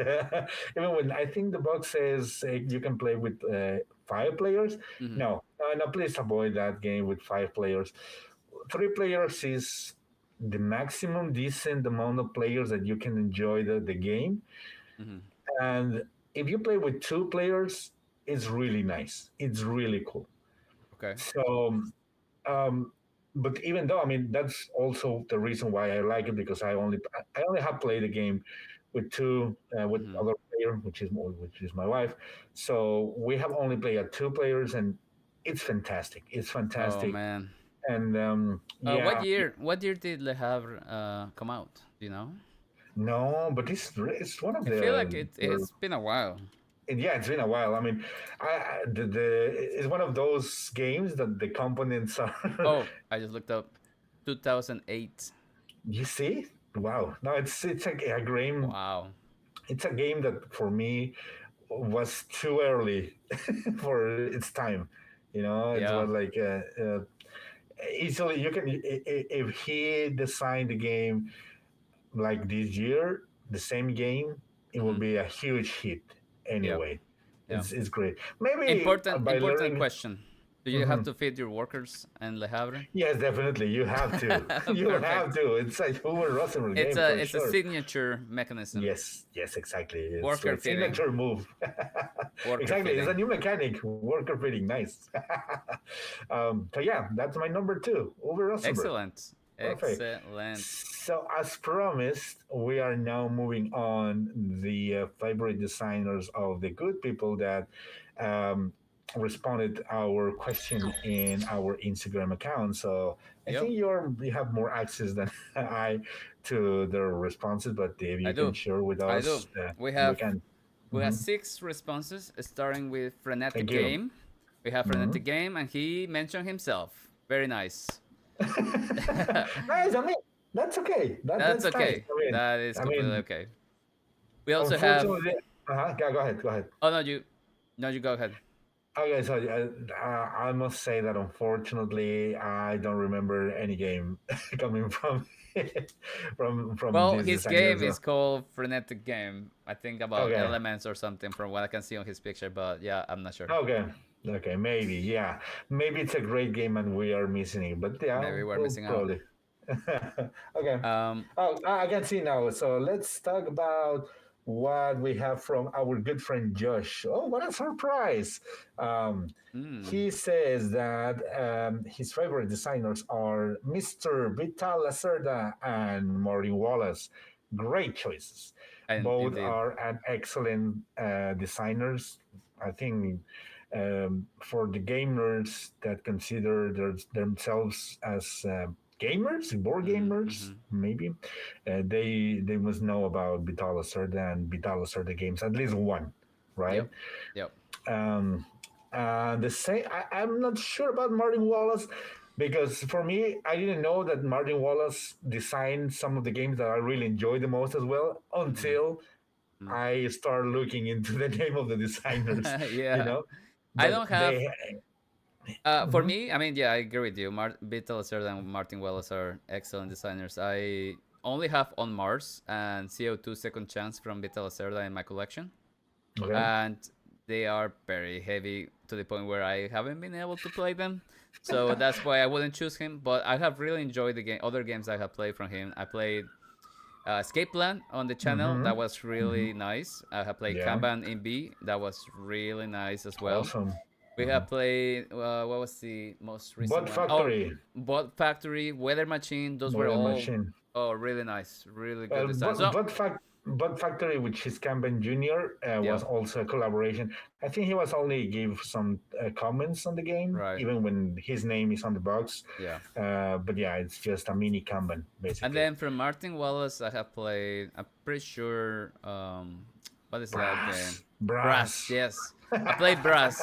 even when I think the box says you can play with five players. Mm-hmm. No, no, please avoid that game with five players. Three players is the maximum decent amount of players that you can enjoy the game. Mm-hmm. And if you play with two players, it's really nice. It's really cool. Okay. So um, but even though, I mean, that's also the reason why I like it, because I only have played the game with two with Mm-hmm. other player, which is my wife. So we have only played at two players, and it's fantastic. It's Oh fantastic, man. and What yeah, year? What year did Le Havre come out? Do you know? no, but it's one of I feel like it's the been a while. yeah, it's been a while. I mean, the it's one of those games that the components are. Oh, I just looked up. 2008. You see, wow. No, it's a game. Wow. It's a game that for me was too early for its time. You know, it was Yeah. like easily you can if he designed the game like this year, the same game, it will Mm-hmm. be a huge hit Yeah. anyway. Yeah. It's great. Maybe by Important learning. question. Do you have Mhm. to feed your workers in Le Havre? Yes, definitely. You have to. You have Perfect. to. It's a Hoover Rosenberg game for It's a sure. signature mechanism. Yes, yes, exactly. It's Worker like feeding. signature move. Worker Exactly. It's a feeding. new mechanic. Worker fitting. Nice. So yeah, that's my number two. Over Rosenberg. Excellent. Perfect. Excellent. So as promised, we are now moving on the favorite designers of the good people that um, responded our question in our Instagram account. So I Yep. think you have more access than I to their responses, but if I you can do. share with I do. us, We we have can. we have Mhm. 6 responses, starting with Frenetic Thank you. Game. We have Mhm. Frenetic Game, and he mentioned himself. Very nice. Nice. I mean, that's okay. That's That's nice. okay. That is I completely mean, okay. We also have. unfortunately, yeah, go ahead. Go ahead. Oh no, you go ahead. Okay, so I must say that unfortunately, I don't remember any game coming from from Well, this his designer. game So is called Frenetic Game. I think about okay, elements or something from what I can see on his picture, but yeah, I'm not sure. okay, okay, maybe yeah, maybe it's a great game and we are missing it. But yeah, Maybe we're we'll missing out. probably. Okay. Um, Oh, I can see now. So let's talk about what we have from our good friend Josh. Oh, what a surprise! Um, mm, he says that his favorite designers are Mr. Vital Lacerda and Maureen Wallace. Great choices. and Both indeed, are an excellent designers. I think for the gamers that consider themselves as gamers, board gamers, mm-hmm. maybe they must know about Vital Lacerda and Vital Lacerda games, at least one, right? Yep, yep. Um, the same. I'm not sure about Martin Wallace. because for me, I didn't know that Martin Wallace designed some of the games that I really enjoy the most as well Mm-hmm. until I start looking into the name of the designers, you Yeah, know. I But don't have. they, For mhm. me, I mean, yeah, I agree with you. Vital Lacerda and Martin Wallace are excellent designers. I only have On Mars and CO2 Second Chance from Vital Lacerda in my collection, Okay. and they are very heavy to the point where I haven't been able to play them. So that's why I wouldn't choose him. But I have really enjoyed the game. Other games I have played from him. I played Escape Plan on the channel. Mm-hmm. That was Mm-hmm. really nice. I have played Yeah. Kanban in B. That was really nice as well. Awesome. We Mm-hmm. have played. What was the most recent Bot one? Oh, Factory, Bot Factory, Weather Machine. Those were Model all Machine. really nice, really good Well, design. So Bud Factory, which is Camben Jr., yeah, was also a collaboration. I think he was only give some comments on the game, right, even when his name is on the box. yeah. But yeah, it's just a mini Kanban, And basically. then from Martin Wallace, I have played. I'm pretty sure. What is that game? Brass. Brass. Brass. Yes, I played Brass,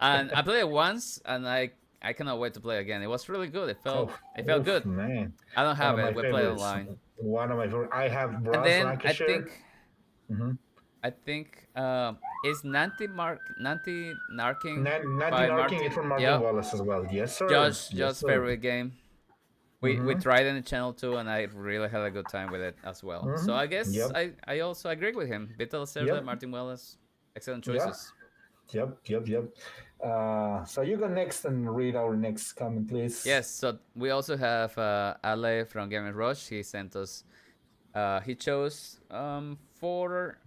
and I played it once, and I cannot wait to play again. It was really good. Oh, It felt oof, good. man. I don't One have of it. my We play favorites. online. One of my favorite. I have And Brass then Lancashire. Mm-hmm. I think is Nanti Narking Nanti by Narking is Martin. from Martin Yeah, Wallace as well. Yes, sir. Yes, Josh's sir. favorite game. We Mm-hmm. tried it in the channel too, and I really had a good time with it as well. So Mm-hmm. I guess Yep. I also agree with him. Vital Cerda, Yep. Martin Wallace, excellent Yeah. choices. Yep, yep, yep. So you go next and read our next comment, please. Yes, so we also have Ale from Game Rush. He sent us. He chose four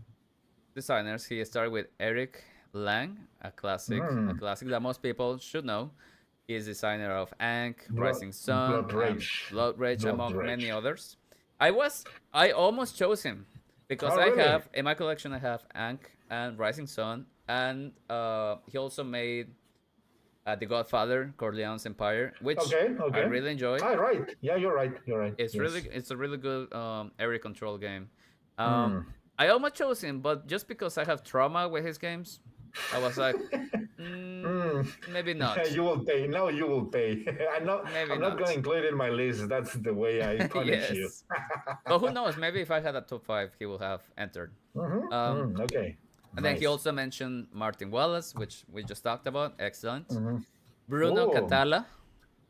designers. He started with Eric Lang, a Mm. classic that most people should know. He is designer of Ankh, Blood, Rising Sun, blood and rage, Blood Rage, blood among many rage. others. I almost chose him because Oh, I really? have in my collection I have Ankh and Rising Sun, and he also made The Godfather, Corleone's Empire, which Okay, I okay. really enjoy. Ah, right. Yeah, you're right. You're right. Yes. It's a really good area control game. Um, Mm. I almost chose him, but just because I have trauma with his games, I was like, Mm. maybe not, You will pay. No, you will pay. I'm not. maybe I'm not going to not. include it in my list. That's the way I punish you. Yes, but who knows? Maybe if I had a top five, he will have entered. Mm-hmm. Um, Mm, okay. and then he Nice. also mentioned Martin Wallace, which we just talked about. Excellent. Mm-hmm. Bruno Oh, Catala.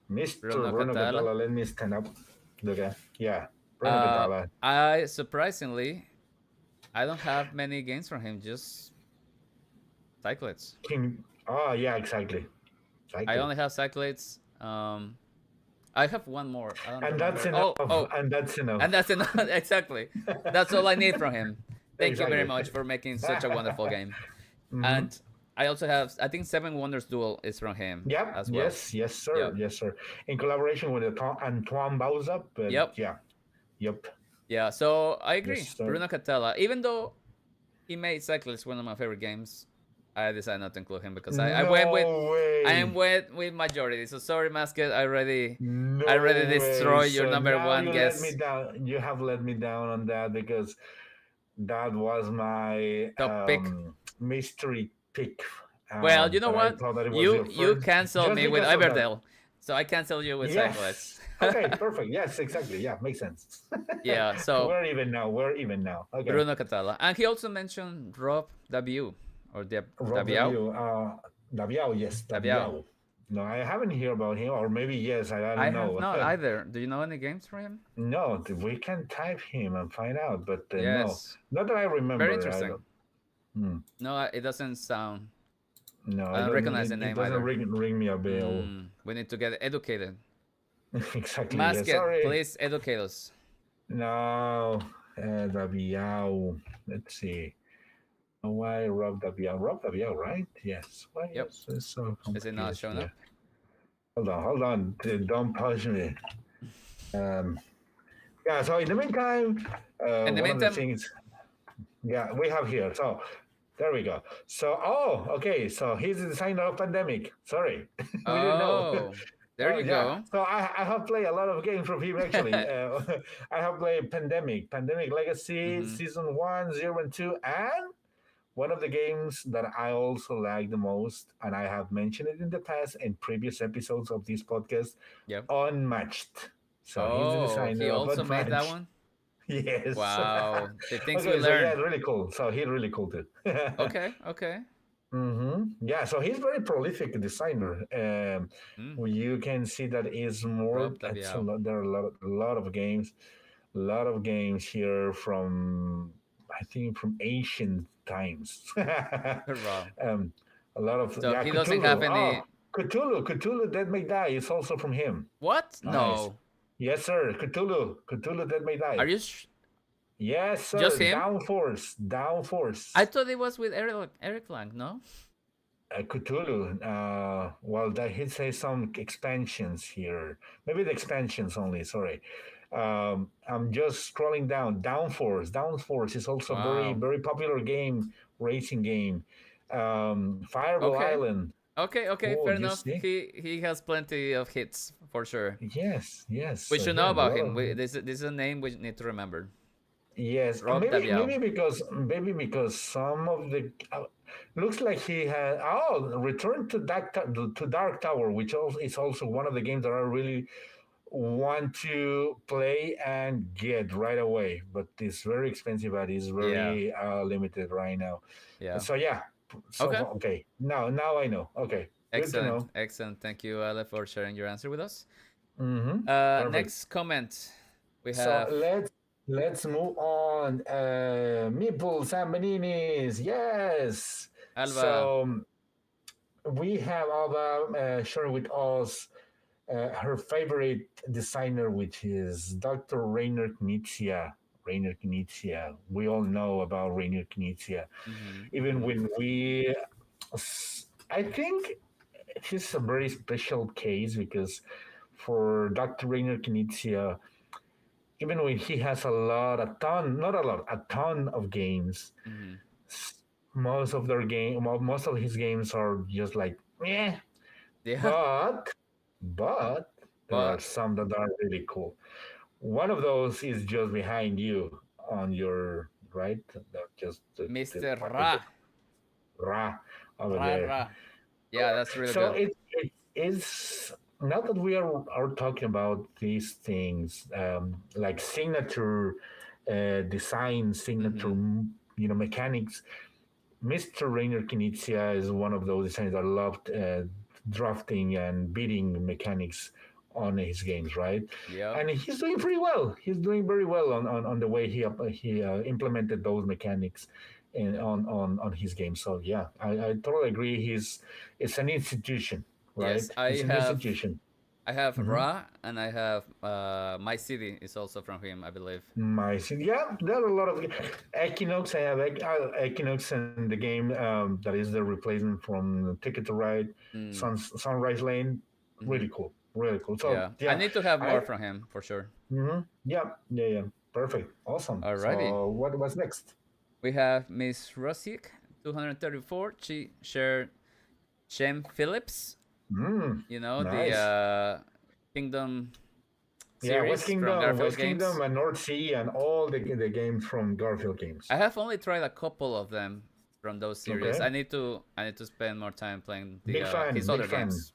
Mr. Bruno Bruno Catala. Catala. Let me stand up. Okay. Yeah. Bruno Uh, Catala. I surprisingly, I don't have many games from him. Just cyclists. King. Oh, yeah, exactly. I Exactly. only have cyclists. I have one more. I don't And that's remember. enough. Oh, And that's and enough. that's enough. Exactly. That's all I need from him. Thank you very Exactly. much for making such a wonderful game. Mm-hmm. And I also have, I think Seven Wonders Duel is from him Yep. as well. Yes. Yes, sir. Yep. Yes, sir. In collaboration with Antoine Bauza. But Yep. yeah. Yep. Yeah. So I Yes, agree. sir. Bruno Catella, even though he made Cyclist one of my favorite games, I decided not to include him because I went with No I am way. with majority. So sorry, Masket. I already No way. destroyed your So number now one you let me guess down. You have let me down on that because that was my top pick. mystery pick. Well, you know But I what? thought that it was your You first cancel just me with because of that. Iverdale, so I cancel you with Yes. Cyclists. Okay, perfect. Yes, exactly. Yeah, makes sense. Yeah. So We're even now. We're even now. Okay. Bruno Catala, and he also mentioned Rob W or Rob Daviau. W. Daviao, yes, Daviau. Daviao. No, I haven't heard about him, or maybe yes, I I don't have know. not either. Do you know any games for him? No, we can type him and find out, but no, Yes. not that I Very remember. I interesting. don't. Hmm. No, it doesn't sound. No, I I don't don't. recognize the It name doesn't either. ring me a bell. We need to get educated. Exactly. Yeah, Masket, sorry. please educate us. No, Daviao. Let's see. Why Rob Daviao? Rob Daviao, right? Yes. Why Yep. is this so Is it not complicated showing here? up? Hold on. Don't push me. Um, yeah. So in the meantime, In the one of the meantime, things, yeah, we have here. So there we go. So, oh, okay. So he's the designer of Pandemic. Sorry, we didn't know. oh, there Oh you yeah. go. So I have played a lot of games from him actually. I have played Pandemic, Pandemic Legacy, Hmm. Season 1, 0, and 2, and one of the games that I also like the most, and I have mentioned it in the past in previous episodes of this podcast, Yep. Unmatched. So he's the Oh, he designer of also made that Unmatched. one. Yes. Wow, the things we Okay, so yeah, learn. really cool. So he's really cool too. Okay, okay. Yeah, so he's very prolific designer. Mm. You can see that is more. Rob It's a Daviau. lot. There are a lot of games here from I think from ancient times. Rob. um, a lot of So yeah, he doesn't have Cthulhu. any. Oh, Cthulhu, Dead May Die is also from him. What? Nice. No. Yes, sir. Cthulhu, Dead May Are Die. you Yes, just sir. him? Down I Force. thought it was with Eric Lang. No. Cthulhu. Well, that he says some expansions here. Maybe the expansions only. Sorry. I'm just scrolling down. Downforce. Downforce is also very Wow. very popular game, racing game. Fireball Okay. Island. Okay. Okay. Oh, Fair you enough. see? He has plenty of hits for sure. Yes, yes. We So should he know has a about lot him. of This is a name we need to remember. yes, and Rob Daviau. maybe because some of the looks like he had Return to Dark Tower, which also is also one of the games that I really want to play and get right away, but it's very expensive and it's Yeah. very limited right now. Yeah. So yeah, so Okay. far, okay, now I know. Okay, good to Excellent. know. Excellent. Thank you, Ale, for sharing your answer with us. Perfect. Next comment we So have let's move on. Meeples and baninis, yes. Alba. So we have Alba sharing with us her favorite designer, which is Dr. Rainer Knizia. Rainer Knizia. We all know about Rainer Knizia. Mm-hmm, Even mm-hmm, when I think he's a very special case because for Dr. Rainer Knizia, even when he has not a lot, a ton of games, mm-hmm. most of his games are just like, yeah, Yeah, but, but there are but some that are really cool. One of those is just behind you on your right, just the Mr. part with the Ra. ra over Ra there. Ra. Yeah, that's really So good. it is now that we are talking about these things like signature design, signature Mm-hmm. mechanics. Mr. Rainer Knizia is one of those designers that loved drafting and beating mechanics on his games, right? Yep. And he's doing pretty well. He's doing very well on the way he implemented those mechanics on his game. So yeah, I totally agree. It's an institution, right? Yes, It's an institution. I have Mm-hmm. Ra and I have My City is also from him, I believe. Yeah, there are a lot of Equinox. I have Equinox in the game that is the replacement from Ticket to Ride, Mm, Sunrise Lane. mm-hmm. Really cool, really cool. So Yeah, I yeah, need to have more I from him for sure. yeah, perfect, awesome. Alrighty. So what's next? We have Miss Rosic, 234. She shared Shem Phillips, Mm, you know, the nice. Kingdom Yeah, series from Garfield West Kingdom, Games. and North Sea, and all the games from Garfield games. I have only tried a couple of them from those series. Okay, I need to spend more time playing the big fan, his big other fan. games.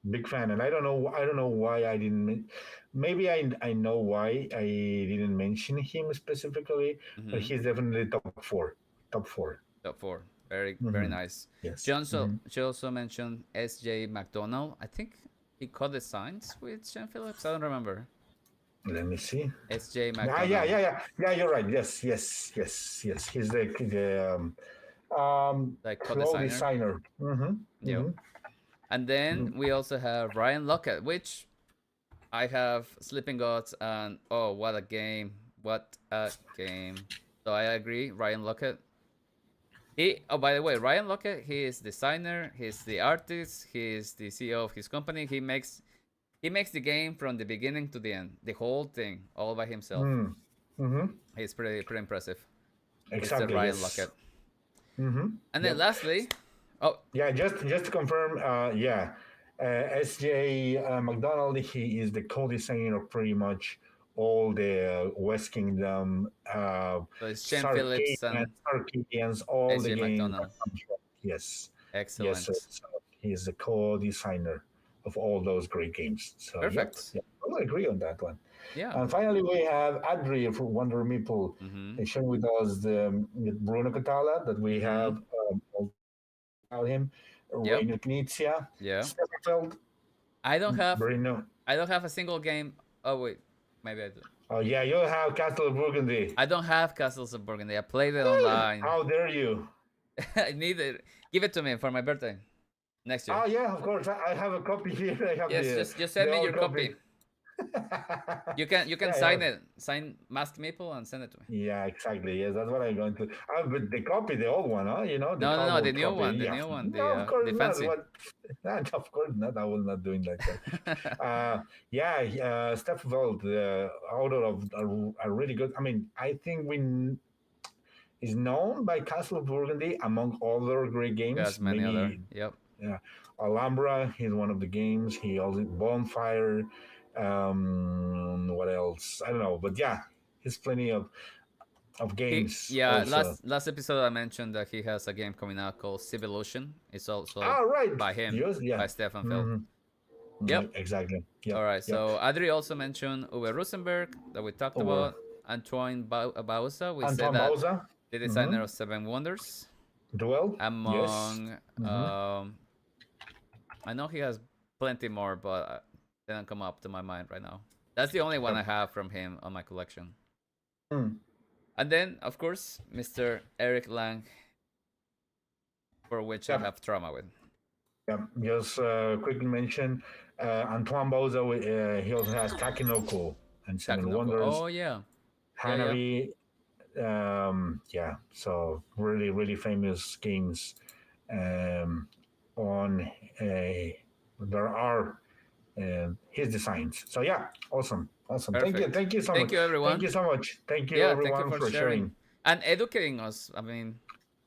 Big fan, and I don't know why I didn't. Maybe I know why I didn't mention him specifically, but Mm-hmm. he's definitely top four. Top four. Top four. Very very Mm-hmm. nice. Yes. Mm-hmm. She also mentioned S.J. McDonald. I think he co-designs with Sean Phillips. I don't remember. Let me see. S.J. Yeah. McDonald, Yeah, you're right. Yes. He's the like clothes co-designer. designer. Mm-hmm. Yep. Mm-hmm. And then we also have Ryan Lockett, which I have Sleeping Gods, and oh, what a game! What a game! So I agree, Ryan Lockett. He, oh, by the way, Ryan Lockett, he is designer, he's the artist, he is the CEO of his company. He makes the game from the beginning to the end, the whole thing, all by himself. Mm-hmm. He's pretty impressive, Mr. Exactly. Ryan Yes. Lockett. Mm-hmm. And then Yep. lastly, oh, Yeah, just to confirm, SJ McDonald, he is the co-designer of pretty much all the West Kingdom, So it's Shane Phillips and Sarkisians, all the SJ games that McDonald. comes from. Yes, yes, sir. Excellent. So he's the co-designer of all those great games. So, yep, Perfect. yep, I agree on that one. Yeah. And finally, we have Adri from Wonder Meeple Mm-hmm. sharing with us with Bruno Catala that we Mm-hmm. have all the games about him. Yep. Reino Knizia, Yeah. Steffelfeld, I don't have Bruno. I don't have a single game. Oh wait, maybe I do. Oh, yeah, you have Castle of Burgundy. I don't have Castles of Burgundy. I played it online. How dare you? I need it. Give it to me for my birthday next year. Oh, yeah, of course. I have a copy here. I have Yes, just send the me old your copy. copy. You can Yeah, sign yeah. it. Sign Mask Maple and send it to me. Yeah, exactly. Yes, that's what I'm going to. But the copy, the old one, huh? The No, the cardboard new copy. one, the Yeah. new one, No, of course the not. fancy. What? Of course not. I will not doing like that. Yeah, Steph Veld, author of a really good. I mean, I think is known by Castle of Burgundy among other great games. As many other. Maybe Yep. Alhambra is one of the games. He also Bonfire. What else? I don't know, but yeah, he's plenty of games Yeah, also. last episode I mentioned that he has a game coming out called Civilization. It's also Ah, right. by him, Yes, yeah. by Stefan Feld. Hmm. Yep. Exactly. Yep. All right. Yep. So Adri also mentioned Uwe Rosenberg that we talked Or about. Antoine Bauza. We said Antoine that Bauza. the Hmm. designer of Seven Wonders. Duel. Yes. Among Hmm. I know he has plenty more, but they don't come up to my mind right now. That's the only one I Yep. have from him on my collection. Mm. And then, of course, Mr. Eric Lang, for which I Yep. have trauma with. Yep. Just quickly mention Antoine Bauza. He also has Takinoko and Seven Takenoko. Wonders. Oh yeah, yeah. Hanabi. Yeah. So really, really famous games on there are his designs. So yeah, awesome, awesome. Perfect. Thank you so Thank much. you, Thank everyone. you so much. Thank you Yeah, thank you everyone for for sharing sharing. and educating us. I mean,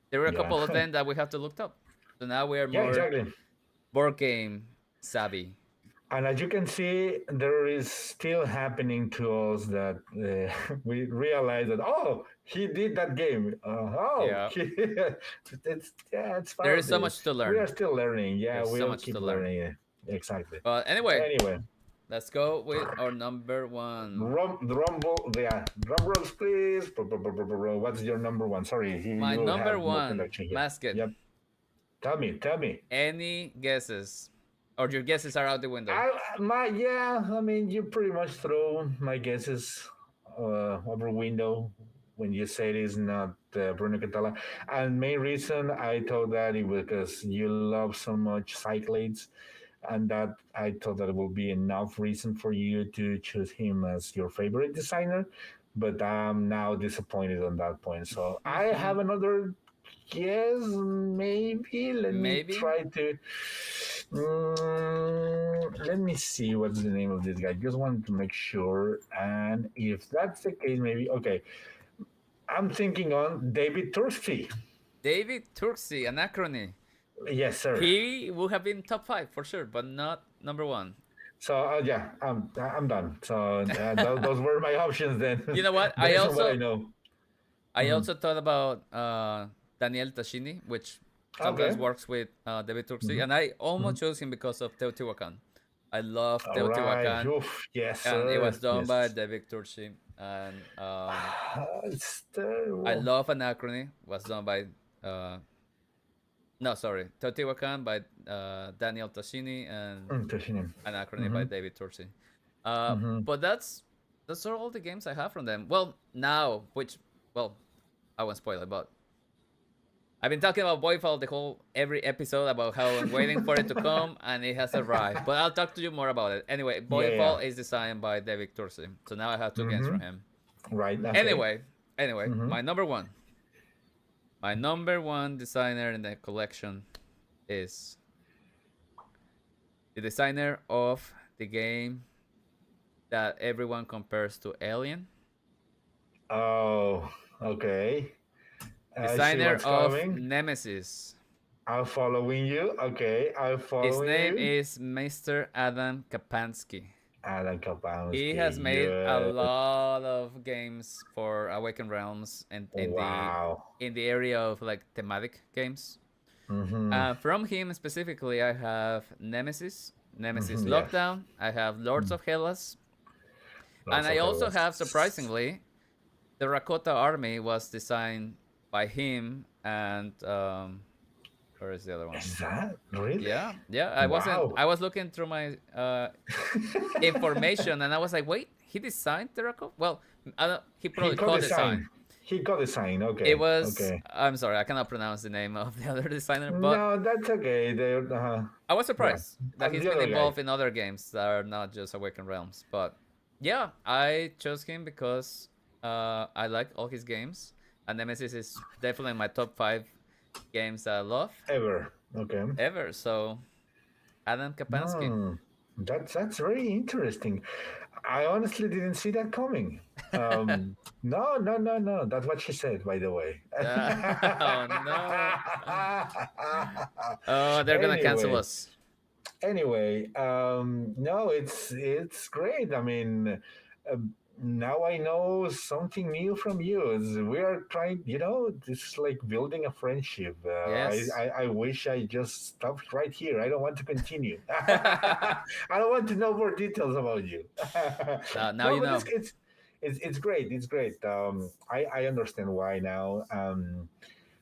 there were a Yeah, couple of them that we have to look up. So now we are yeah, more exactly. board game savvy. And as you can see, there is still happening to us that we realize that he did that game. Yeah, It's part there of is so this. much to We learn. are still learning. Yeah, There's so we'll much to keep learn. learning. Exactly. But anyway, Anyway, let's go with our number one. drum rolls, please. What's your number one? Sorry, My you number have no one, connection here. Masket. Yep. Tell me. Any guesses? Or your guesses are out the window? I mean, you pretty much throw my guesses over window when you said it's not Bruno Catala. And main reason I thought that it was because you love so much Cyclades, and that I thought that will be enough reason for you to choose him as your favorite designer. But I'm now disappointed on that point. So I have another guess. Maybe let me Maybe. try to. Let me see what's the name of this guy. Just wanted to make sure. And if that's the case, maybe okay. I'm thinking on David Tursky. David Turksy, Anachrony. Yes, sir. He would have been top 5 for sure, but not number 1. So yeah, I'm done. So those were my options then. You know what? Based on what I know. I also thought about Daniel Tashini, which sometimes Okay. works with David Turksy, and I almost chose him because of Teotihuacan. I love All right. Teotihuacan, Oof. Yes, and it sir. was done Yes. by David Turksy. And It's I terrible. love Anachrony, was done by no, sorry, Teotihuacan by Daniel Tashini, and Interesting. Anachrony by David Tursi. Mm-hmm. But that's all the games I have from them. Well, now, well, I won't spoil it, but I've been talking about Boyfall the whole every episode about how I'm waiting for it to come, and it has arrived. But I'll talk to you more about it. Anyway, Boyfall Yeah. is designed by David Tursi, so now I have 2 games Mm-hmm. from him. Right. Okay. Anyway, Mm-hmm. my number one designer in the collection is the designer of the game that everyone compares to Alien. Oh, okay. I see Designer what's of coming. Nemesis. I'm following you. Okay, I'm His following name you. is Mr. Adam Kapansky. Adam He has Kapowski. made a Yeah. lot of games for Awakened Realms and Wow. in the area of like thematic games. Mm-hmm. From him specifically, I have Nemesis Mm-hmm. Yes. Lockdown. I have Lords Mm. of Hellas, and Lots I of also Hellas. have surprisingly the Rakota army was designed by him and where is the other one? Is that really? Yeah, yeah. I wasn't. Wow. I was looking through my information, and I was like, wait, he designed the Rakota? Well, he He probably co-designed. co-designed. He co-designed. It Okay. was. Okay. I'm sorry, I cannot pronounce the name of the other designer, but No, that's okay. They, I was yeah. surprised that And he's the been other guy. involved in other games that are not just Awakened Realms. But yeah, I chose him because I like all his games, and Nemesis is definitely in my top 5 games that I love Ever. Okay. ever. So Adam Kapansky. Hmm. That's very interesting. I honestly didn't see that coming. No, no, no, no. That's what she said, by the way. Oh no! Oh, they're gonna cancel Anyway, us. no, it's great. I mean, uh, now I know something new from you. We are trying, this is like building a friendship. Yes. I wish I just stopped right here. I don't want to continue. I don't want to know more details about you. Now No, you but know. it's great. It's great. I understand why now.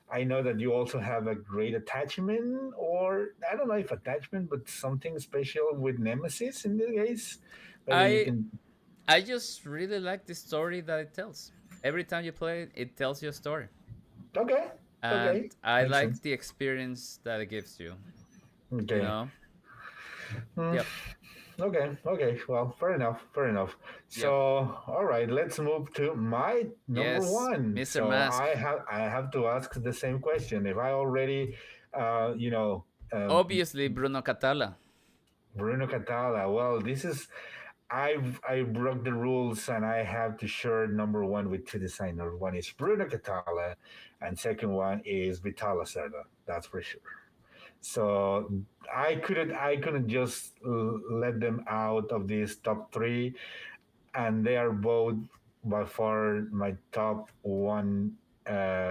I know that you also have a great attachment, or I don't know if attachment, but something special with Nemesis in this case. Maybe you I can. I just really like the story that it tells. Every time you play it, it tells you a story, Okay, and okay, I makes like sense. the experience that it gives you. You Okay, know. mm, Yep. okay. Well, fair enough, fair enough. So, Yep. all right, let's move to my number Yes, one. Mr. So Mask. I have to ask the same question. If I already, uh, you know, uh, Obviously, Bruno Catala. Bruno Catala. Well, this is I broke the rules and I have to share number one with two designers. One is Bruno Catala, and second one is Vital Lacerda. That's for sure. So I couldn't just let them out of this top three, and they are both by far my top one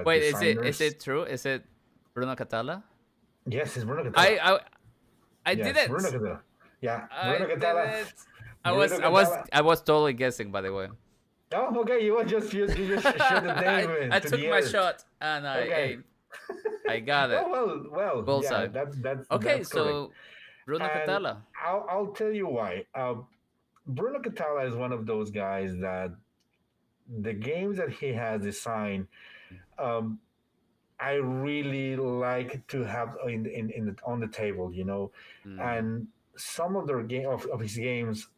Wait, is designers. it true? Is it Bruno Catala? Yes, it's Bruno I Catala. I I Yes, Bruno didn't. Catala. Yeah, I Bruno Catala. didn't. I was Bruno I was Catala. I was totally guessing. By the way, Oh, okay. You just shot the name I to took the my earth. shot and Okay. I got it. Well. Yeah. Bullseye. Okay, That's correct. so Bruno And Catala. I'll tell you why. Bruno Catala is one of those guys that the games that he has designed, um, I really like to have on the table. Mm, And some of their game of his games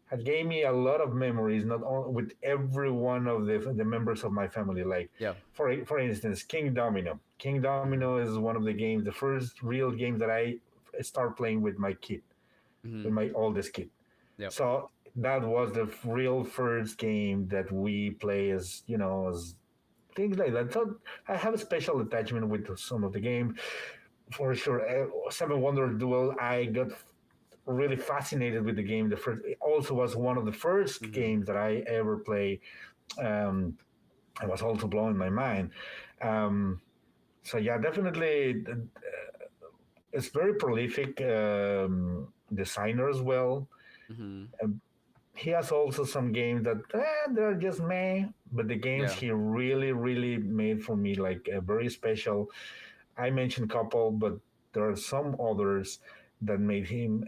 had gave me a lot of memories, not only with every one of the members of my family. Like, yeah. for instance, King Domino. King Mm-hmm. Domino is one of the games, the first real game that I start playing with my kid, Mm-hmm. with my oldest kid. Yep. So that was the real first game that we play as things like that. So I have a special attachment with some of the games for sure. Seven Wonder Duel, I got really fascinated with the game. The first, it also was one of the first Mm-hmm. games that I ever played. Um, I was also blowing my mind. Um, so yeah, definitely, it's very prolific designer as well. Mm-hmm. Um, he has also some games that they're just meh, but the games Yeah. he really, really made for me like very special. I mentioned a couple, but there are some others that made him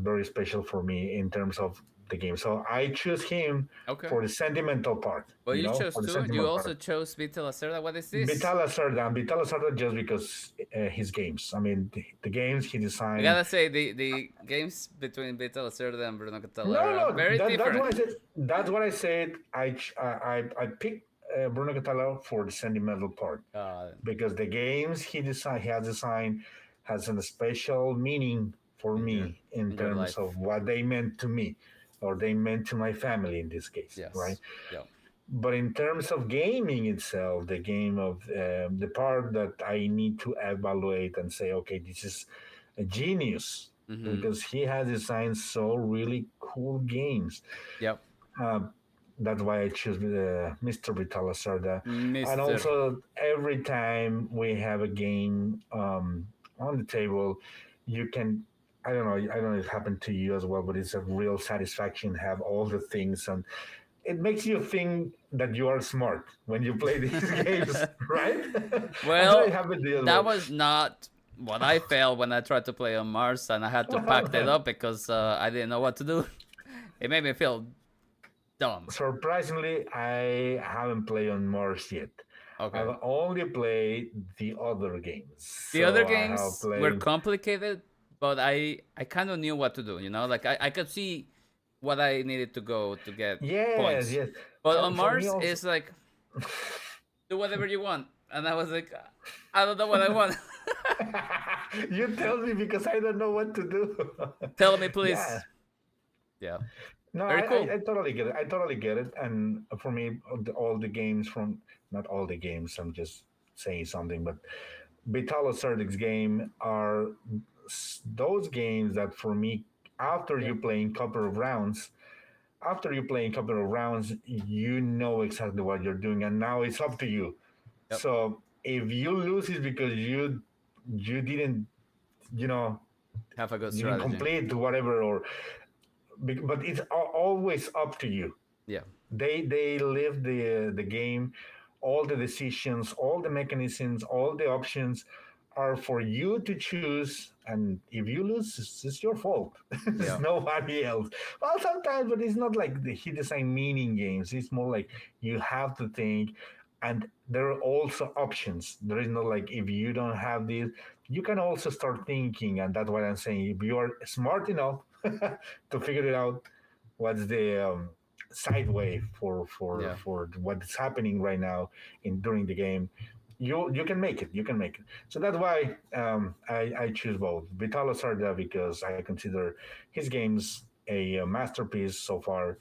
very special for me in terms of the game. So I choose him Okay. for the sentimental part, Well, you chose for the two. You sentimental also part. chose Vita Lacerda. What is this? Vitala Sarda just because his games. I mean, the games he I designed. gotta say, the games between Vita Lacerda and Bruno Catala No, are no, very that's different. what I said. That's what I said. I picked Bruno Catala for the sentimental part Uh, because the games he has designed has a special meaning for in your me in in your terms life. of what they meant to me or they meant to my family in this case, right? Yes. Yeah. But in terms of gaming itself, the game of the part that I need to evaluate and say, okay, this is a genius Mm-hmm. because he has designed so really cool games. Yep. Uh, that's why I choose Mr. Vitala Sarda. And Mister. also, every time we have a game on the table, you can. I don't know if it happened to you as well, but it's a real satisfaction have all the things, and it makes you think that you are smart when you play these games, right? I'm sure it Well, happened to you as that well. was not what I felt when I tried to play on Mars, and I had to pack that up because I didn't know what to do. It made me feel dumb. Surprisingly, I haven't played on Mars yet. Okay. I've only played the other games. The other So I have games were played. complicated, but I kind of knew what to do. You know, like I could see what I needed to go to get Yes, points. yes. But on And for me Mars, also, it's like do whatever you want, and I was like, I don't know what I want. you tell me because I don't know what to do. Tell me, Yeah. please. Yeah, No, very cool. I totally get it. I totally get it. And for me, all the games from, not all the games, I'm just saying something, but Vitalo Cerdic's game are those games that for me, after Yep. you playing couple of rounds, you know exactly what you're doing, and now it's up to you. Yep. So if you lose, it's because you didn't, you know, Have a good you didn't strategy. complete whatever, or but it's always up to you. Yeah. They live the game. All the decisions, all the mechanisms, all the options are for you to choose. And if you lose, it's your fault. It's Yeah. nobody else. Well, sometimes, but it's not like he designed meaning games. It's more like you have to think, and there are also options. There is not like if you don't have this, you can also start thinking, and that's what I'm saying. If you are smart enough to figure it out, what's the sideway Yeah. for what's happening right now in during the game, you can make it. You can make it. So that's why I choose both Vitalo Sarda because I consider his games a masterpiece so far,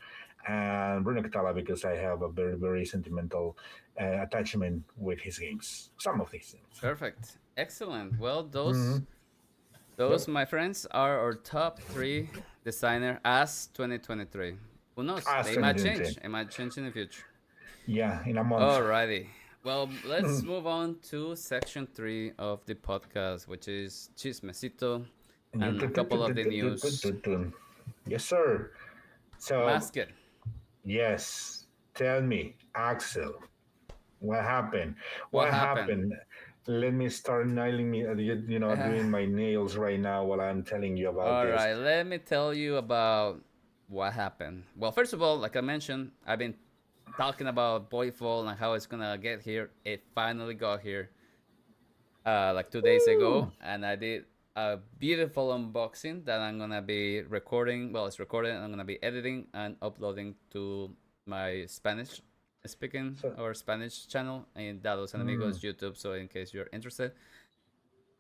and Bruno Catala because I have a very sentimental attachment with his games. Some of these things. Perfect. Excellent. Well, those Mm-hmm. those Yep. my friends are our top three designer as 2023. Who knows? As They might 2023. change. It might change in the future. Yeah, in a month. Alrighty. Well, let's move on to section three of the podcast, which is Chismecito and a couple of the news. Yes, sir. So, Mask it. yes, tell me, Axel, what happened? What What happened? happened? Let me start nailing me, doing my nails right now while I'm telling you about All this. right, let me tell you about what happened. Well, first of all, like I mentioned, I've been talking about Boyfall and how it's gonna get here. It finally got here, like 2 days Woo! ago, and I did a beautiful unboxing that I'm gonna be recording. Well, it's recorded, and I'm gonna be editing and uploading to my Spanish speaking So, or Spanish channel in Dados and mm, Amigos YouTube. So in case you're interested.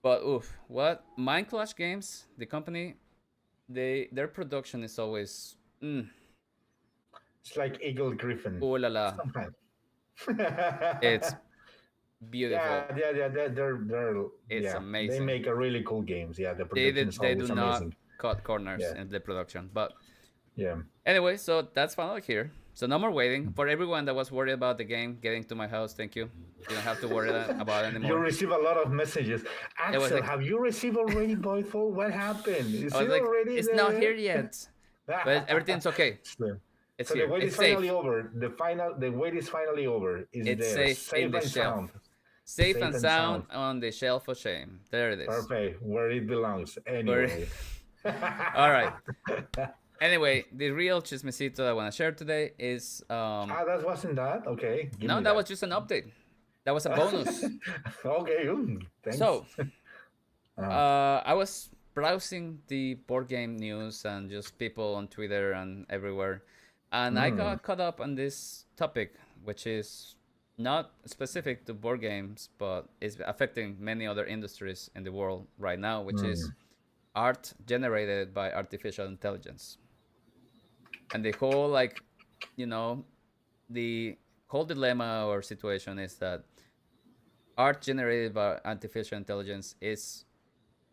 But oof, what Mind Clash Games, the company, their production is always it's like Eagle Griffin. ooh la la. Sometimes. It's Yeah, beautiful. yeah, It's they amazing. make a really cool games. Yeah, the production is They do always not amazing. cut corners Yeah, in the production. But yeah. anyway, so that's finally here. So no more waiting for everyone that was worried about the game getting to my house. Thank you. You don't have to worry about it You anymore. receive a lot of messages. It was Axel, like have you received already Boyful? What happened? I Is was it like, already it's not there? here yet, but everything's okay. so, It's so the here. wait It's is finally safe. over. The wait is finally over. Is It's there safe in safe the and shelf. sound? Safe Safe and and sound sound. on the shelf of shame. There it is. Perfect. Where it belongs. Where Anyway. all right. Anyway, the real chismecito I want to share today is That wasn't that. Okay, give no, me that was that. just an update. That was a bonus. Okay, thanks. So, I was browsing the board game news and just people on Twitter and everywhere, and I Mm, got caught up on this topic, which is not specific to board games, but is affecting many other industries in the world right now, which is mm, art generated by artificial intelligence. And the whole like, you know, the whole dilemma or situation is that art generated by artificial intelligence is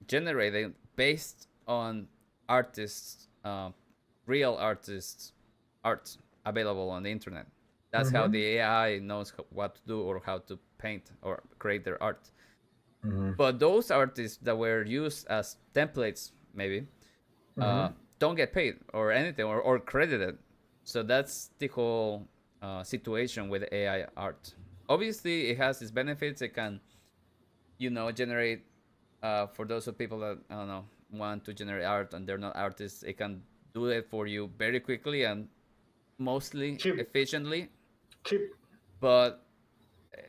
generated based on artists, real artists, art available on the internet. That's how Mm-hmm. the AI knows what to do or how to paint or create their art. Mm-hmm. But those artists that were used as templates, maybe, Mm-hmm. don't get paid or anything or credited. So that's the whole situation with AI art. Obviously, it has its benefits. It can, generate for those of people that I don't know want to generate art and they're not artists. It can do it for you very quickly and mostly Chip, efficiently. chip. But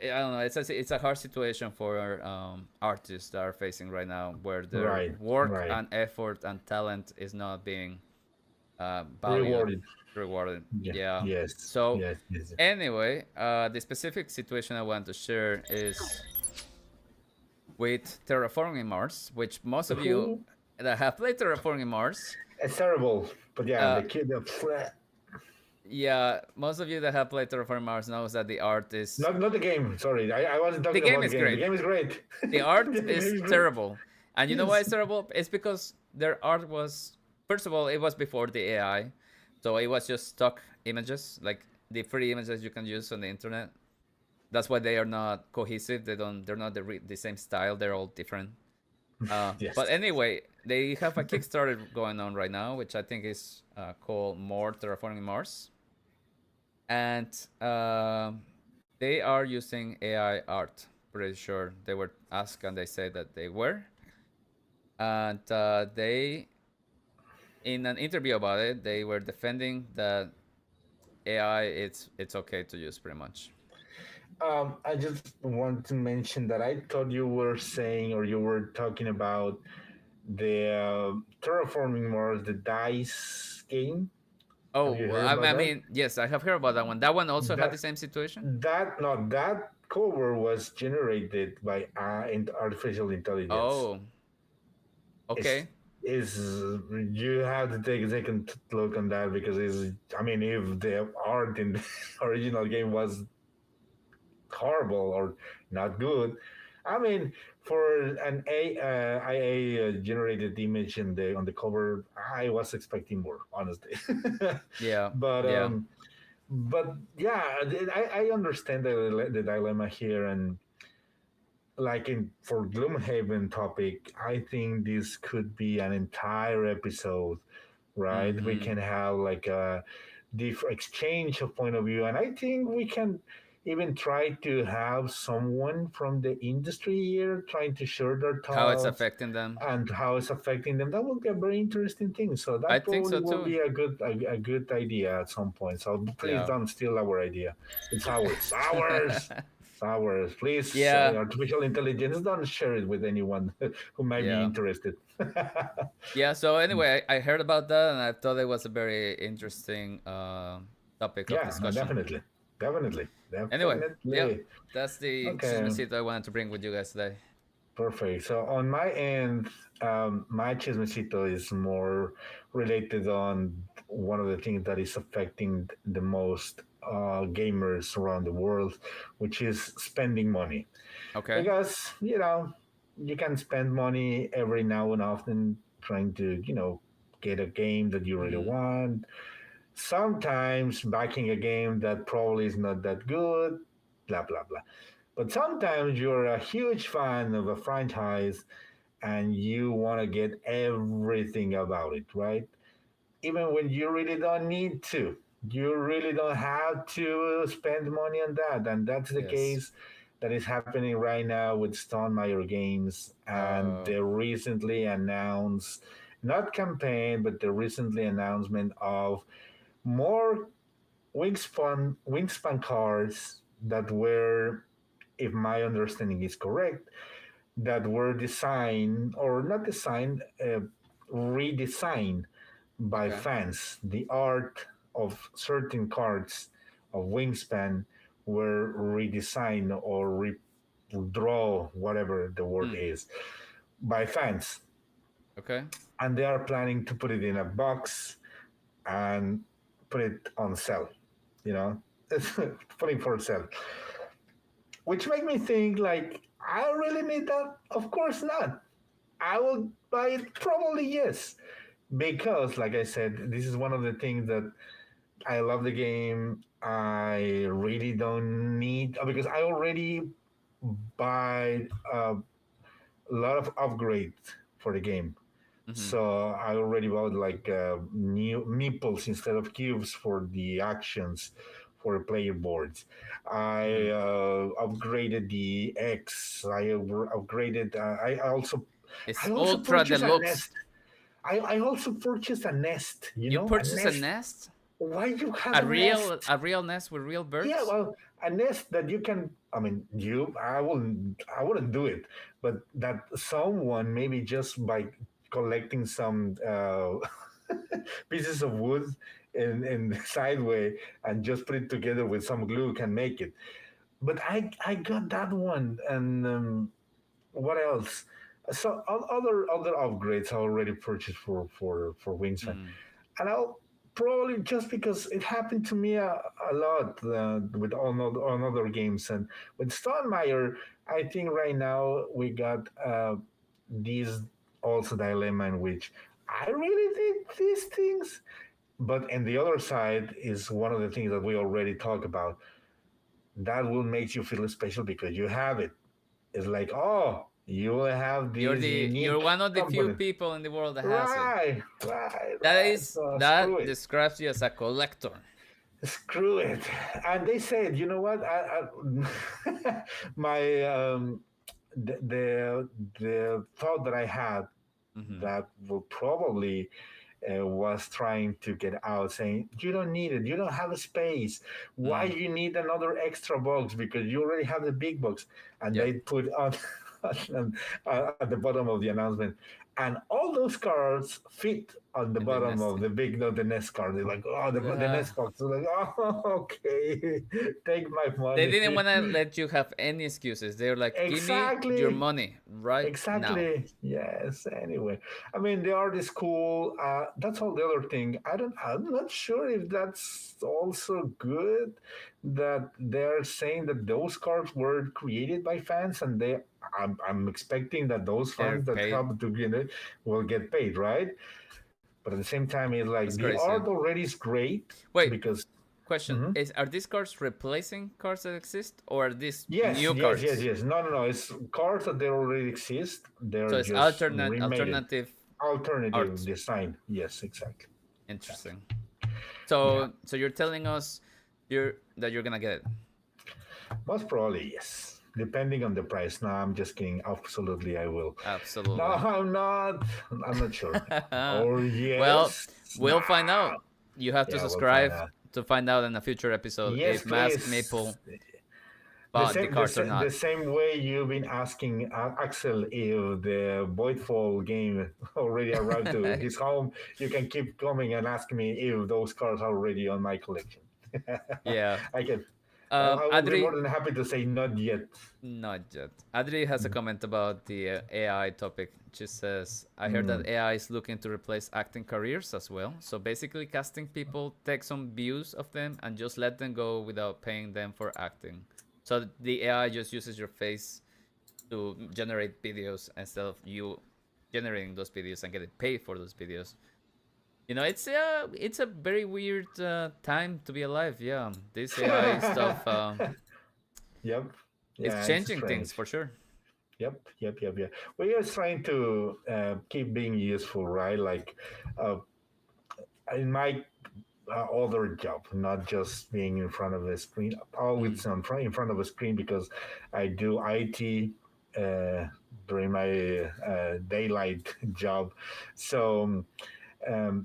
I don't know. It's a hard situation for artists that are facing right now, where their Right, work right. and effort and talent is not being valued, Rewarded. rewarded. Yeah. Yeah. Yes. So Yes. Yes. anyway, the specific situation I want to share is with terraforming Mars, which most of you Who? that have played terraforming Mars, It's terrible. But yeah, uh, the kid. yeah, most of you that have played terraforming Mars knows that the art is Not the game. Sorry, I wasn't the talking game about the is game. The great. game is great. The art The game is is great. terrible. And you know why Yes. it's terrible? It's because their art was, first of all, it was before the AI. So it was just stock images, like the free images you can use on the internet. That's why they are not cohesive. They're not the same style. They're all different. Yes. But anyway, they have a Kickstarter going on right now, which I think is called More Terraforming Mars. And they are using AI art. Pretty sure they were asked and they said that they were. And they, in an interview about it, they were defending that AI it's okay to use pretty much. I just want to mention that I thought you were saying or you were talking about the terraforming Mars, the dice game. Have you Oh, heard about I that? mean, yes, I have heard about that one. That one also had the That same situation. that cover was generated by artificial intelligence. Oh, Is okay. is you have to take a second look on that because it's. I mean, if the art in the original game was horrible or not good. I mean, for an IA generated image in the on the cover, I was expecting more, honestly. Yeah, but yeah. um, but yeah, I understand the dilemma here, and like in for Gloomhaven topic, I think this could be an entire episode, right? We Mm-hmm. can have like a exchange of point of view, and I think we can even try to have someone from the industry here trying to share their How it's thoughts affecting them. and how it's affecting them. That would be a very interesting thing. So I that think probably so will too. be a good idea at some point. So please Yeah. don't steal our idea. It's ours. Ours. It's ours. Please, Yeah. artificial intelligence, don't share it with anyone who might be Yeah. interested. Yeah. So anyway, I heard about that and I thought it was a very interesting topic of Yeah, no, discussion. definitely. Definitely. Anyway, yeah, Definitely. that's the Okay, chismecito I wanted to bring with you guys today. perfect. So on my end, my chismecito is more related on one of the things that is affecting the most gamers around the world, which is spending money. Okay. Because, you can spend money every now and often trying to, get a game that you really Mm-hmm. want. Sometimes backing a game that probably is not that good, blah, blah, blah. But sometimes you're a huge fan of a franchise and you want to get everything about it, right? Even when you really don't need to. You really don't have to spend money on that. And that's the Yes. case that is happening right now with Stone Meyer Games and Uh. the recently announced, not campaign, but the recently announcement of more wingspan cars that were, if my understanding is correct, that were designed or not designed, redesigned by Okay. fans. The art of certain cards of wingspan were redesigned or redraw, whatever the word Mm. is, by fans. Okay. And they are planning to put it in a box and put it on sale, you know, putting for sale. Which make me think like, I really need that? Of course not. I will buy it. Probably yes, because like I said, this is one of the things that I love the game. I really don't need because I already buy a lot of upgrades for the game. Mm-hmm. So I already bought like new meeples instead of cubes for the actions for player boards. I Mm-hmm. upgraded the X. Upgraded. I It's also ultra purchased a deluxe. nest. I also purchased a nest. You You know, a purchase a nest. nest, Why you have a nest? a real nest with real Yeah, birds. well, a nest that you can. I mean, I wouldn't do it, but that someone maybe just by collecting some pieces of wood in the sideway and just put it together with some glue can make it. But I got that one, and what else? So other upgrades I already purchased for Wingspan, Mm. and I'll probably just because it happened to me a lot with on other games and with Stonemeyer. I think right now we got these also dilemma in which I really did these things, but and the other side is one of the things that we already talked about. That will make you feel special because you have it. It's like, oh, you will have this You're unique one of the few component. people in the world that has it. Right, right, right. So screw That it. describes you as a collector. Screw it. And they said, you know what? My the thought that I had Mm-hmm. that will probably was trying to get out, saying, "You don't need it. You don't have a space. Why Mm. you need another extra box? Because you already have the big box." And Yep. they put on, at the bottom of the announcement, and all those cards fit on the In the bottom nest. of the Nest card. They're like, "Oh, the Nest box." They're like, "Oh, okay, take my They money." didn't want to let you have any excuses. They were like, "Give me your Exactly. money right now." Exactly. Yes. Anyway, I mean, the art is cool. That's all the other thing. I'm not sure if that's also good that they're saying that those cards were created by fans, and I'm expecting that those They're fans that paid. help to get it will get paid, right? But at the same time, it's like That's the crazy. art already is great Wait, because. question: Mhm. Is are these cards replacing cards that exist, or are these Yes, new yes, yes, cards? yes. No, no, no. It's cards that they already exist. So They're it's just remade it. alternative Alternative art. design. Yes, exactly. Exactly. Interesting. Yeah. So you're telling us you're gonna get it. Most probably, yes. Depending on the price. No, I'm just kidding. Absolutely, I will. No, Absolutely. I'm not. I'm not sure. Or Well, yes. we'll find Nah. out. You have to Yeah, we'll find subscribe out. to find out in a future episode Yes, if Mask please. Maple bought the cards or The not. same way you've been asking Axel if the Voidfall game already arrived to his home, you can keep coming and ask me if those cards are already on my collection. Yeah. I can. I will be more Adri, than happy to say not yet. not yet. Adri has a comment about the AI topic. She says, I heard that Mm. AI is looking to replace acting careers as well. So basically, casting people take some views of them and just let them go without paying them for acting. So the AI just uses your face to generate videos instead of you generating those videos and getting paid for those videos. You know, it's a very weird time to be alive. Yeah, this AI stuff Yep. is Yeah, it's changing things strange. for sure. Yep, yep, yep, yep. We are trying to keep being useful, right? Like uh, in my other job, not just being in front of a screen, Mm, always in front of a screen because I do IT uh, during my daylight job. So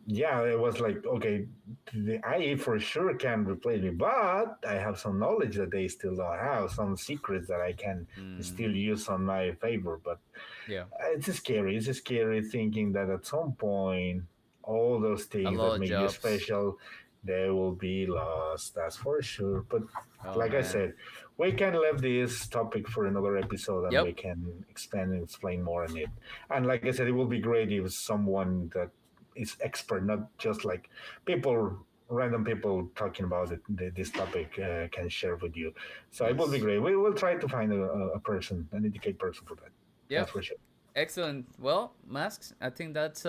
yeah, it was like, okay, the IE for sure can replace me, but I have some knowledge that they still don't have, some secrets that I can mm, still use on my favor. But yeah, it's scary. It's scary thinking that at some point, all those a things lot that of make you jobs. special, they will be lost. That's for sure. But Oh like I man. said, we can leave this topic for another episode and we Yep. can expand and explain more on it. And like I said, it will be great if someone that is expert, not just like people, random people talking about this topic can share with you. So it will be Yes. great. We will try to find a person, an educated person for that. Yep. That's for sure. Excellent. Well, Masks, I think that's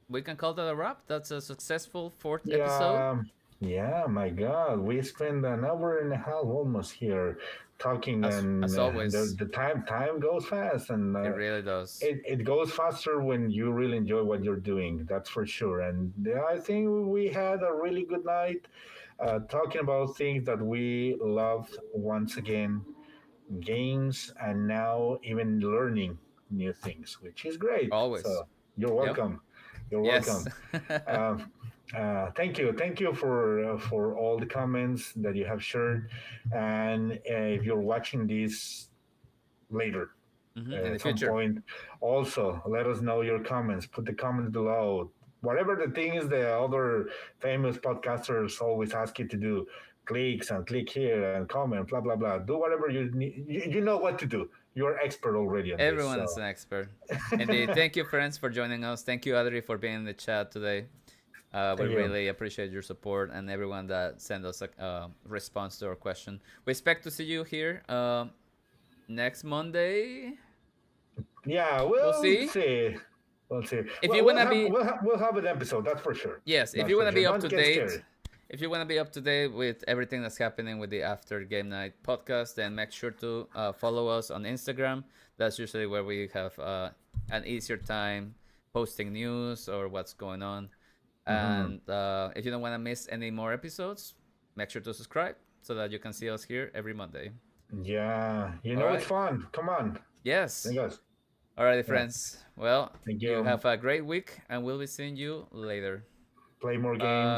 we can call that a wrap. That's a successful fourth episode. Yeah, yeah, my God, we spent an hour and a half almost here talking, and As always, the time goes fast, and it really does. it goes faster when you really enjoy what you're doing. That's for sure. And I think we had a really good night talking about things that we loved once again, games, and now even learning new things, which is great. Always. So you're Yep. welcome. You're Yes. welcome. Uh, thank you for all the comments that you have shared, and if you're watching this later In the at some future. point, also let us know your comments. Put the comments below. Whatever the thing is, the other famous podcasters always ask you to do. Clicks and click here and comment, blah blah blah. Do whatever you need. You know what to do. You're expert already on this. Everyone is an expert. Indeed. Thank you, friends, for joining us. Thank you, Adri, for being in the chat today. We Thank you. really appreciate your support and everyone that sent us a response to our question. We expect to see you here next Monday. Yeah, We'll we'll see. see. We'll see. If you wanna be We'll have an episode. That's for sure. Yes, if That's you for wanna sure. be up Don't to get date, scary. if you wanna be up to date with everything that's happening with the After Game Night podcast, then make sure to follow us on Instagram. That's usually where we have an easier time posting news or what's going on. Hmm. And if you don't want to miss any more episodes, make sure to subscribe so that you can see us here every Monday. Yeah, you All know it's right. fun. Come on, Yes. thank us. Alrighty, Yeah, friends. Well, thank you you. have a great week, and we'll be seeing you later. Play more games. Bye.